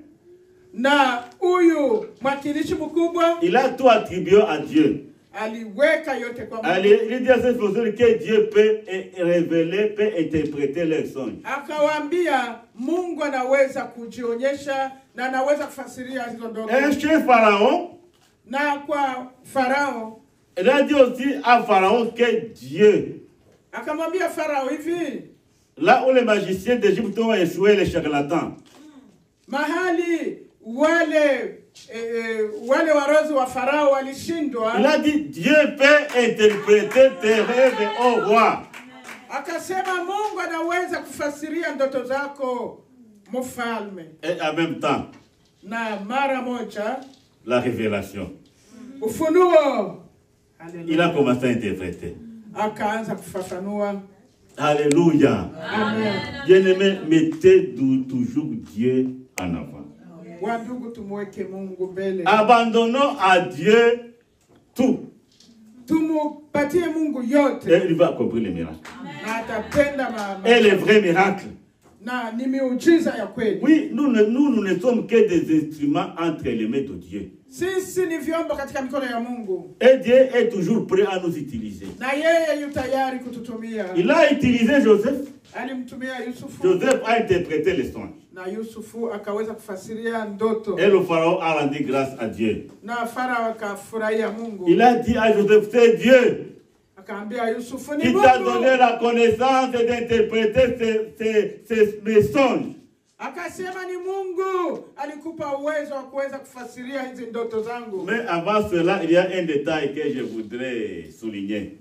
Na huyu mwakilishi mkubwa il a tout attribué à Dieu. aliweka yote kwa Mungu. Allez, il dit à cette personne que Dieu peut révéler, peut interpréter les songes. Akawaambia Mungu anaweza kujionyesha na anaweza kufasiria hizo ndoto. Un chef Pharaon, Na kwa Farao il a dit aussi à Pharaon que Dieu, akamwambia Farao hivi, là où les magiciens d'Égypte ont échoué, les charlatans, mahali wale warozi wa Farao walishindwa, il a dit Dieu peut interpréter tes rêves au roi. akasema Mungu anaweza kufasiria ndoto zako mfalme. Et en même temps, Na mara moja la révélation. ufunuo, Il a commencé à interpréter. akaanza kufafanua. Alléluia. Amen. Bien-aimés, mettez toujours Dieu en avant. Wandugu, tumweke Mungu mbele, Abandonnons à Dieu tout. tumupatie Mungu Et yote il va accomplir les miracles. na atatenda Et les vrais miracles. na ni miujiza ya kweli. Oui, nous ne sommes que des instruments entre les mains de Dieu. Sisi ni vyombo katika mikono ya Mungu, Et Dieu est toujours prêt à nous utiliser. na yeye yu tayari kututumia. Il a utilisé Joseph. Alimtumia Yusufu, Joseph a interprété les songes. na Yusufu akaweza kufasiria ndoto, Et le pharaon a rendu grâce à Dieu. na Farao akafurahia Mungu. Il a dit à Joseph, c'est Dieu Akaambia Yusufu, ni qui t'a Mungu. donné la connaissance d'interpréter mes songes. Akasema ni Mungu alikupa uwezo wa kuweza kufasiria hizi ndoto zangu. Mais avant cela, il y a un détail que je voudrais souligner.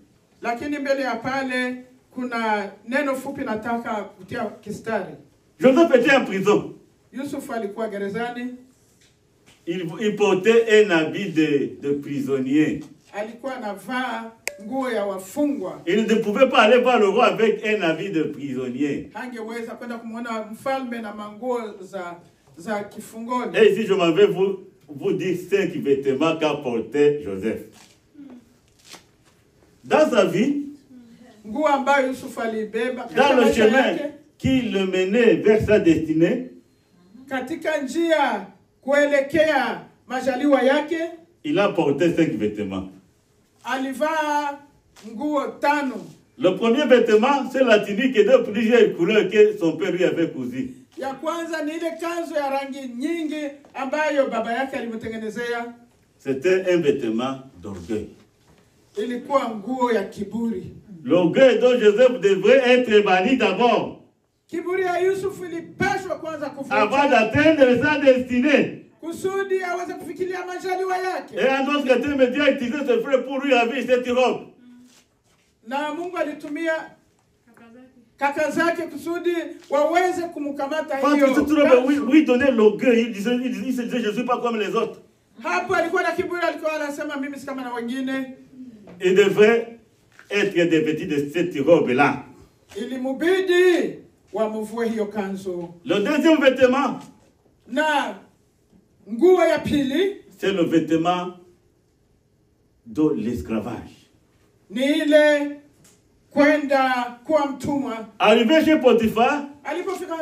Lakini mbele ya pale kuna neno fupi nataka kutia kistari. Joseph était en prison. Yusufu alikuwa gerezani, Il portait un habit de prisonnier. alikuwa anavaa nguo ya wafungwa. Il ne pouvait pas aller voir le roi avec un habit de prisonnier. Hangeweza kwenda kumwona mfalme na manguo za kifungoni. Et ici, je m'en vais vous dire 5 vêtements qu'a porté Joseph. Dans sa vie, Nguo ambayo Yusufu alibeba dans katika le maisha chemin yake, qui le menait vers sa destinée, katika njia kuelekea majaliwa yake, il a porté 5 vêtements. alivaa nguo 5. Le premier vêtement, c'est la tunique de plusieurs couleurs que son père lui avait cousue. Ya kwanza ni ile kanzu ya rangi nyingi ambayo baba yake alimtengenezea. C'était un vêtement d'orgueil. Ilikuwa nguo ya kiburi. L'orgueil dont Joseph devrait être banni d'abord, Kiburi ya Yusufu ilipashwa kwanza avant kufuta d'atteindre sa destinée. kusudi aweze kufikiria majaliwa yake. Et un autre terme, Dieu a utilisé ce frère pour lui laver cette robe. Na Mungu alitumia kaka zake kusudi waweze kumkamata Parce hiyo. que cette robe lui donnait l'orgueil. Il se disait, je ne suis pas comme les autres. Hapo alikuwa na kiburi, alikuwa anasema mimi si kama na wengine. Il devrait être dévêtu de cette robe-là. Ilimubidi wamuvue hiyo kanzu. Le deuxième vêtement, Na nguo ya pili c'est le vêtement de l'esclavage. ni ile kwenda kuwa mtumwa. Arrivé chez Potiphar, Alipofika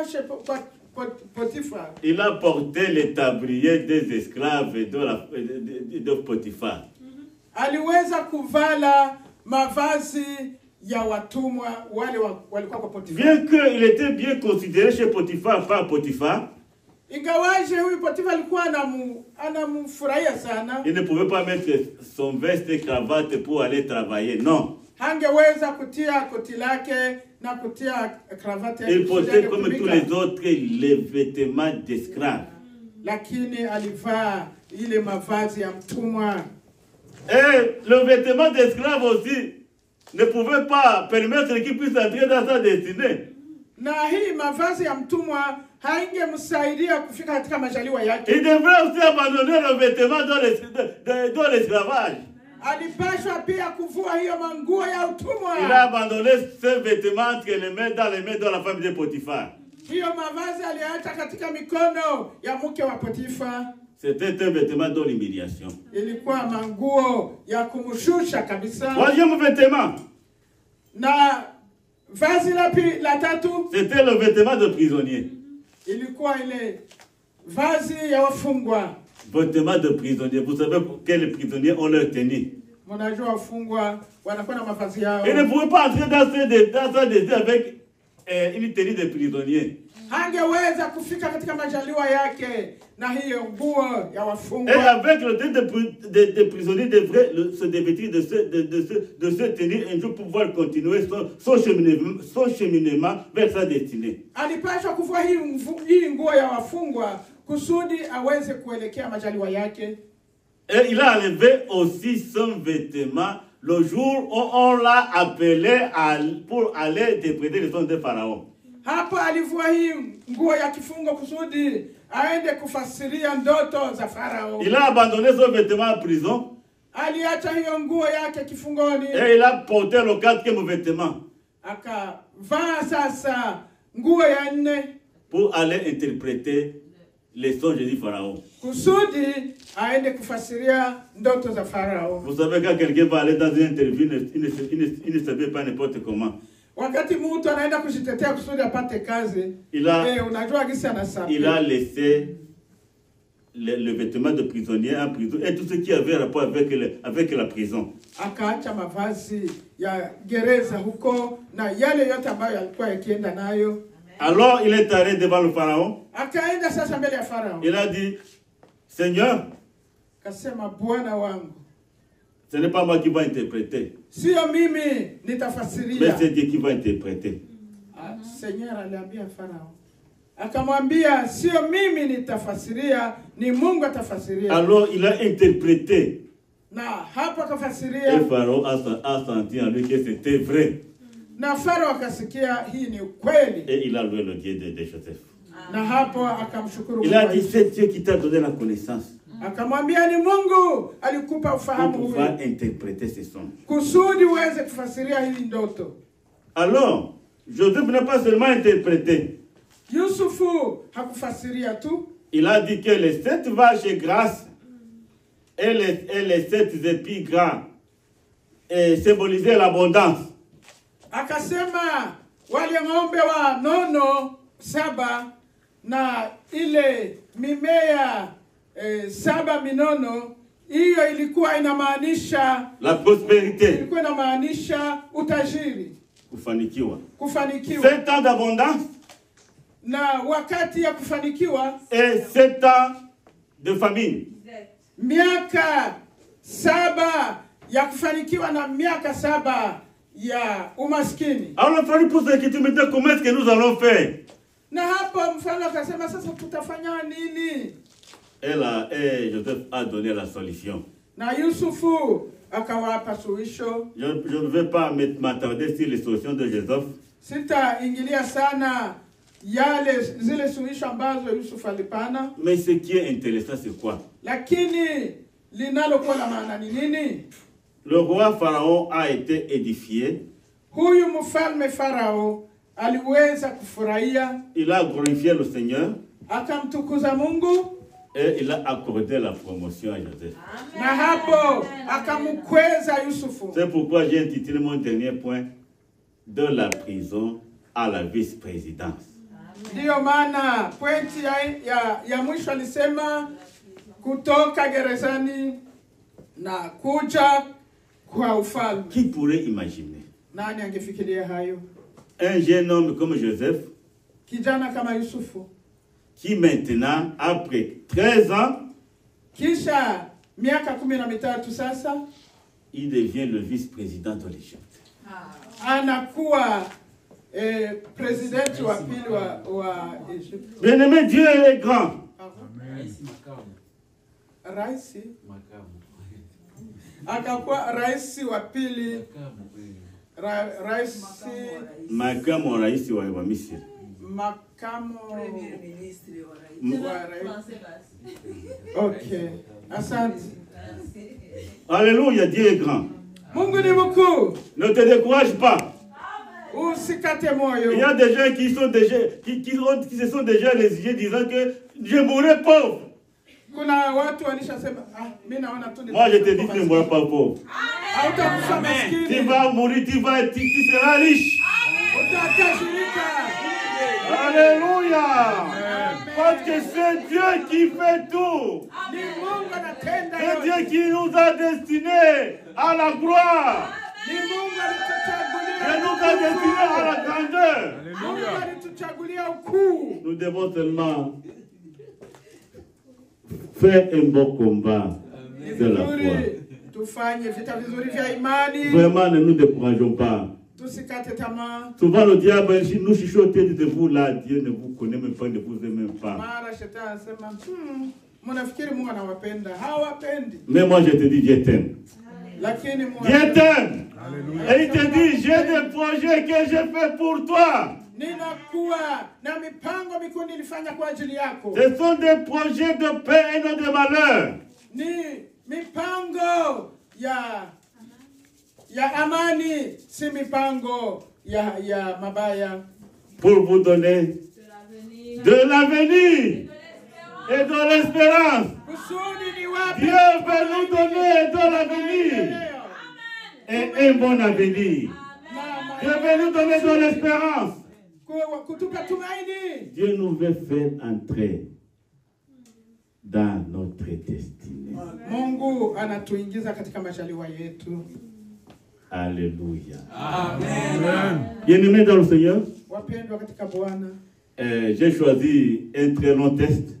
Potifa, il a porté les tabliers des esclaves de Potiphar. aliweza kuvala mavazi ya watumwa wale walikuwa kwa Potiphar. Bien qu'il était bien considéré chez Potiphar par Potiphar, Ingawaje huyu Potiphar alikuwa anamfurahia sana, il ne pouvait pas mettre son veste et cravate pour aller travailler. Non. hangeweza kutia koti lake na kutia cravate yake. Il portait comme tous les autres les vêtements d'esclaves. Lakini alivaa ile mavazi ya mtumwa. Et le vêtement d'esclave aussi ne pouvait pas permettre qu'il puisse entrer dans sa destinée. Na hii mavazi ya mtumwa haingemsaidia kufika katika majaliwa yake. Il devrait aussi abandonner le vêtement dans l'esclavage. Alipashwa pia kuvua hiyo manguo ya utumwa. Il a abandonné ce vêtement entre les mains de la femme de Potiphar. Hiyo mavazi aliacha katika mikono ya mke wa Potiphar. C'était un vêtement de l'humiliation. Ilikuwa manguo ya kumshusha kabisa. Troisième vêtement. Na vazi la tatu, c'était le vêtement de prisonnier. Ilikuwa ile vazi ya wafungwa. Vêtement de prisonnier. Vous savez que les prisonniers ont leur tenue. Mnajua wafungwa wanakuwa na mavazi yao. Il ne pouvait pas entrer dans sa destinée avec une tenue de prisonnier. Hangeweza kufika katika majaliwa yake na hiyo nguo ya wafungwa. Et avec le tenue de prisonnier devrait se dévêtir de ce tenue un jour pour pouvoir continuer son cheminement vers sa destinée. Alipaswa kuvua hii nguo ya wafungwa kusudi aweze kuelekea majaliwa yake. Et il a enlevé aussi son vêtement le jour où on l'a appelé pour aller interpréter les sons de Pharaon. Hapa alivua hii nguo ya kifungo kusudi aende kufasiria ndoto za Farao. Il a abandonné son vêtement en prison. Aliacha hiyo nguo yake kifungoni. Et il a porté le quatrième vêtement. Akavaa sasa nguo ya nne pour aller interpréter les songes du Pharaon. Kusudi aende kufasiria ndoto za Farao. Vous savez, quand quelqu'un va aller dans une interview, il ne savait pas n'importe comment. Wakati mtu anaenda kujitetea kusudi apate kazi, unajua gisi anasafiri. Il a laissé le vêtement de prisonnier en prison et tout ce qui avait rapport avec la prison. Akaacha mavazi ya gereza huko na yale yote ambayo yalikuwa yakienda nayo. Alors il est allé devant le Pharaon. Akaenda sasa mbele ya Farao. Il a dit, Seigneur, kasema bwana wangu, ce n'est pas moi qui va interpréter. Sio mimi nitafasiria. Mais c'est Dieu qui va interpréter. Seigneur aliambia Farao. Akamwambia sio mimi nitafasiria, ni Mungu atafasiria. Alors il a interprété. Na hapa akafasiria. Et Pharaon a senti en lui que c'était vrai. Na Farao akasikia hii ni kweli. Et il a loué le Dieu de Joseph. Na hapo akamshukuru Mungu. Il a dit, c'est Dieu qui t'a donné la connaissance. Akamwambia ni Mungu alikupa ufahamu pour pouvoir interpréter ces sons. Kusudi uweze kufasiria hii ndoto. Alors, Joseph n'a pas seulement interprété. Yusufu hakufasiria tu. Il a dit que les 7 vaches grasses et les 7 épis gras symbolisaient l'abondance. Akasema wale ng'ombe wa nono 7 na ile mimea 7 minono, hiyo ilikuwa inamaanisha la prospérité. Ilikuwa inamaanisha utajiri. Kufanikiwa. 7 ans d'abondance. Na wakati ya kufanikiwa. Et 7 ans de famine. Miaka 7 ya kufanikiwa na miaka 7 ya umaskini. Alors le frère pose la question maintenant, comment est-ce que nous allons faire? Na hapo mfano akasema sasa tutafanya nini? Et Joseph a donné la solution. Na Yusufu akawapa suluhisho. Je ne vais pas m'attarder sur les solutions de Joseph. Sitaingilia sana zile suluhisho ambazo Yusufu alipana. Mais ce qui est intéressant c'est quoi? Lakini linalokuwa la maana ni nini? Le roi Pharaon a été édifié. Huyu mfalme Farao aliweza kufurahia. Il a glorifié le Seigneur. Akamtukuza Mungu. Et il a accordé la promotion à Joseph. Na hapo akamkweza Yusufu. C'est pourquoi j'ai intitulé mon dernier point de la prison à la vice-présidence. Ndio maana pointi ya mwisho alisema kutoka gerezani na kuja kwa ufalme. Qui pourrait imaginer Nani angefikiria hayo? un jeune homme comme Joseph Kijana kama Yusufu, qui maintenant, après 13 ans, kisha miaka 13 sasa il devient le vice-président de l'Égypte. anakuwa presidenti wa pili wa Egypt. Bien-aimé, Dieu est grand. Raisi akakuwa rais wa pili, rais Makamu wa rais wa Misri. makamo Premier ministre wa rais. wa rais. Okay, asante. Alléluia, Dieu est grand. Mungu ni mkuu, Ne te décourage pas. usikate Il y moyo. a des gens qui se sont déjà résignés disant que je mourrai pauvre. Kuna watu walishasema mimi naona tu Moi, je te dis que tu ne mourras pas pauvre. hautakufa Tu maskini, vas mourir, tu seras riche. utatajirika. Alléluia. Parce que c'est Dieu qui fait tout. Ni Mungu anatenda C'est Dieu yote. qui nous a destinés à la gloire. Ni Mungu Il alituchagulia. nous a destinés à la grandeur. Mungu alituchagulia ukuu. Nous devons seulement faire un bon combat de la foi. Vizuri tufanye vita vizuri vya imani, Vraiment, ne nous décourageons pas. tusikate tamaa. Souvent, le diable nous chuchote de vous là. Dieu ne vous connaît même pas, ne vous aime même pas. Mara shetani anasema mnafikiri Mungu anawapenda, hawapendi, Mais moi, je te dis, Dieu t'aime. lakini Mungu Dieu t'aime. Et il te dit, j'ai des projets que j'ai fait pour toi. ninakuwa na mipango mikuu nilifanya kwa ajili yako. Ce sont des projets de paix et non de malheur. Ni mipango ya amani, si mipango ya mabaya, Pour vous donner de l'avenir et de l'espérance. kusudi ni wapi Dieu veut nous donner de l'avenir et un bon avenir. Dieu veut nous donner de l'espérance. kutupa tumaini. Dieu nous veut faire entrer dans notre destinée. Mungu anatuingiza katika majaliwa yetu. Alléluia. Amen. Bien-aimés dans le Seigneur, Wapendwa katika Bwana, j'ai choisi un très long test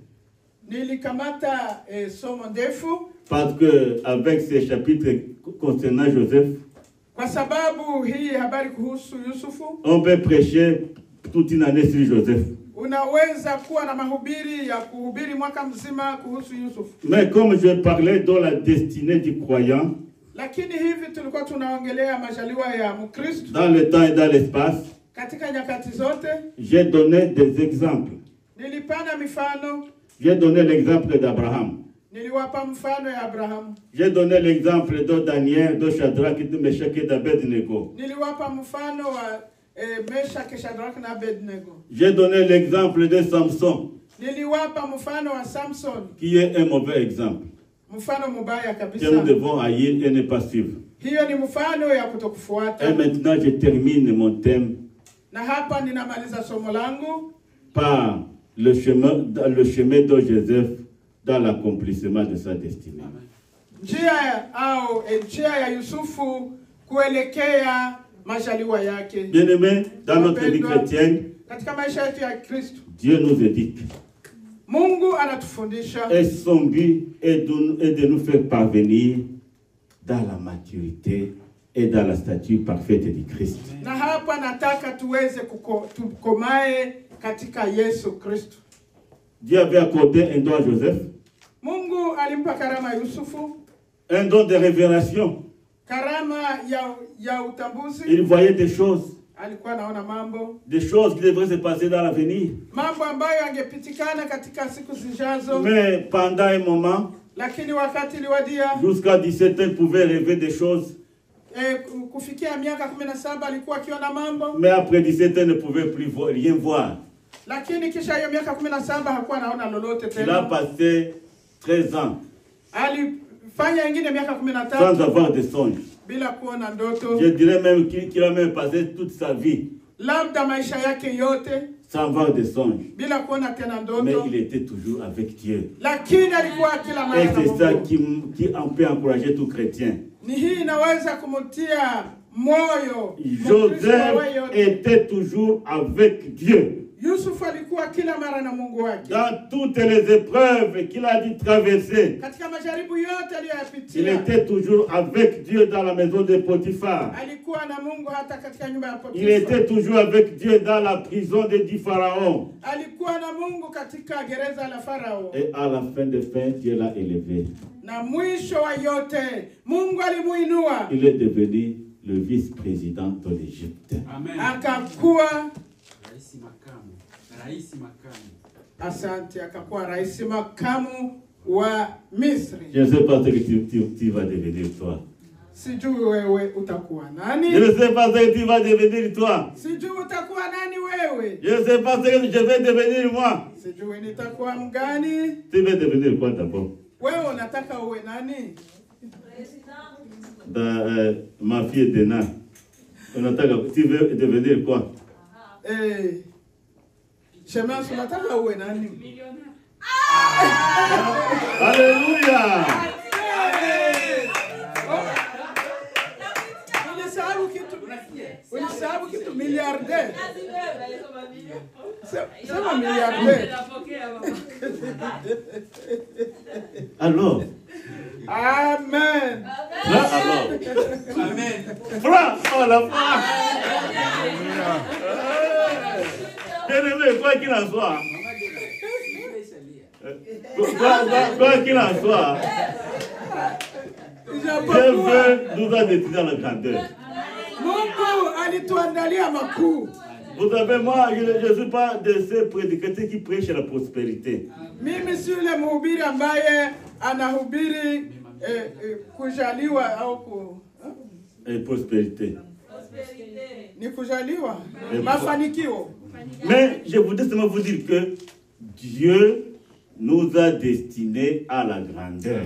nilikamata somo ndefu parce que avec ces chapitres concernant Joseph, kwa sababu hii habari kuhusu Yusufu. on peut prêcher toute une année sur Joseph. Unaweza kuwa na mahubiri ya kuhubiri mwaka mzima kuhusu Yusufu. Mais comme je parlais dans la destinée du croyant, Lakini hivi tulikuwa tunaongelea majaliwa ya Mkristo dans le temps et dans l'espace, katika nyakati zote. j'ai donné des exemples. Nilipana mifano, J'ai donné l'exemple d'Abraham. niliwapa mfano ya Abrahamu. J'ai donné l'exemple de Daniel, de Shadrach, de Meshach et d'Abednego. Niliwapa mfano wa Meshaki, Shadraka na Abednego. J'ai donné l'exemple de Samson, Niliwapa mfano wa Samson, qui est un mauvais exemple, mfano mubaya que kabisa. nous devons haïr et ne pas suivre. Hiyo ni mfano ya Et kutokufuata. maintenant, je termine mon thème Na hapa ninamaliza somo langu par le chemin de Joseph dans l'accomplissement de sa destinée. njia ya Yusufu kuelekea majaliwa yake. Bien-aimés, dans notre vie chrétienne, Katika maisha yetu ya Kristo, Dieu nous éduque. Mungu anatufundisha Et son but est de nous faire parvenir dans la maturité et dans la stature parfaite du Christ. na hapa nataka tuweze tukomae katika Yesu Kristo. Dieu avait accordé un don à Joseph, Mungu alimpa karama Yusufu, un don de révélation. karama ya utambuzi. Il voyait des choses Alikuwa anaona qui devraient se passer dans l'avenir. mambo ambayo angepitikana katika siku zijazo. Mais pendant un moment, Lakini wakati liwadia, jusqu'à 17 ans, il pouvait rêver des choses. kufikia miaka 17 alikuwa akiona mambo, Mais après 17 ans, il ne pouvait plus rien voir. lakini kisha hiyo miaka 17 hakuwa anaona lolote Il a tena. passé 13 ans Alifanya ingine miaka sans 13 avoir de songes. bila kuona ndoto. Je dirais même qu'il a même passé toute sa vie labda maisha yake yote sans voir de songes. bila kuona tena Mais ndoto, il était toujours avec Dieu. lakini alikuwa kila mara Et na c'est ça Mungu. qui peut encourager tout chrétien. Ni hii inaweza kumtia moyo Mkristo Joseph awaye yote. était toujours avec Dieu. Yusufu alikuwa kila mara na Mungu wake. Dans toutes les épreuves qu'il a dû traverser, Katika majaribu yote il aliyoyapitia, était toujours avec Dieu dans la maison de Potiphar. alikuwa na Mungu hata katika nyumba ya Il était Potifa. toujours avec Dieu dans la prison de dit Pharaon. Alikuwa na Mungu katika gereza la Farao. Et à la fin de fin, Dieu l'a élevé. Na mwisho wa yote Mungu alimuinua, Il est devenu le vice-président de l'Égypte. Amen. akakuwa Raisi makamu. Raisi makamu. asante, akakuwa rais makamu wa Misri. Je ne sais pas ce que tu vas devenir toi. Sijui wewe utakuwa nani, Je ne sais pas ce que tu vas devenir toi. sijui utakuwa nani wewe, Je ne sais pas ce que je vais devenir moi. sijui nitakuwa mgani. Tu veux devenir quoi d'abord? Wewe unataka uwe nani? Ma fille Dena. Tu veux devenir quoi? Shemesh, unataka uwe nani? Alléluia! Ulisahau kitu miliarde. Sema miliarde. Alors, Amen. là alors. Amen. Frère, oh la foi. Bien-aimé, quoi qu'il en soit, quoi qu'il en soit, Dieu veut nous a décidé dans la grandeur. Mungu alituandalia makuu. Vous savez, moi, je ne suis pas de ces prédicateurs qui prêchent la prospérité. Mimi si yule mhubiri ambaye anahubiri kujaliwa au Et prospérité. ni kujaliwa Et mafanikio. Mais je voudrais seulement vous dire que Dieu nous a destinés à la grandeur.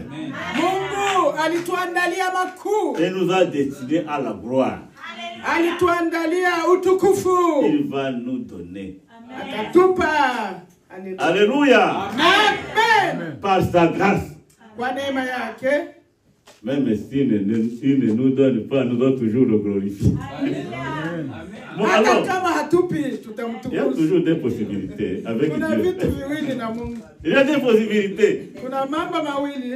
Mungu alituandalia makuu, Et nous a destinés à la gloire. alituandalia utukufu, Il va nous donner. atatupa. Alléluia. Amen. Par sa grâce. Kwa neema yake, Même s'il ne nous donne pas, nous doit toujours le glorifier. Bon, hata alors, kama hatupi il y a tutamtukuza. toujours des possibilités avec Kuna vitu Dieu. viwili na Mungu, Il y a des possibilités. kuna mambo mawili.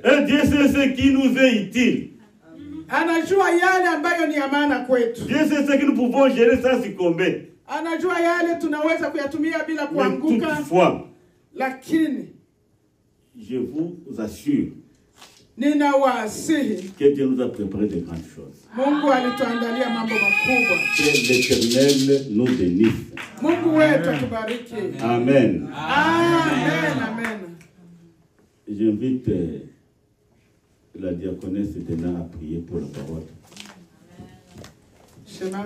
Et Dieu sait ce qui nous est utile. Anajua yale ambayo ni ya maana kwetu, Dieu sait ce que nous pouvons gérer sans succomber. anajua yale tunaweza kuyatumia bila Mais kuanguka, toutefois, lakini je vous assure ninawaasihi, que Dieu nous a préparé de grandes choses. Mungu alituandalia mambo makubwa. Que l'Éternel nous bénisse. Mungu wetu atubariki. Amen. Amen, amen. J'invite la diaconesse Dena à prier pour la parole. Shema.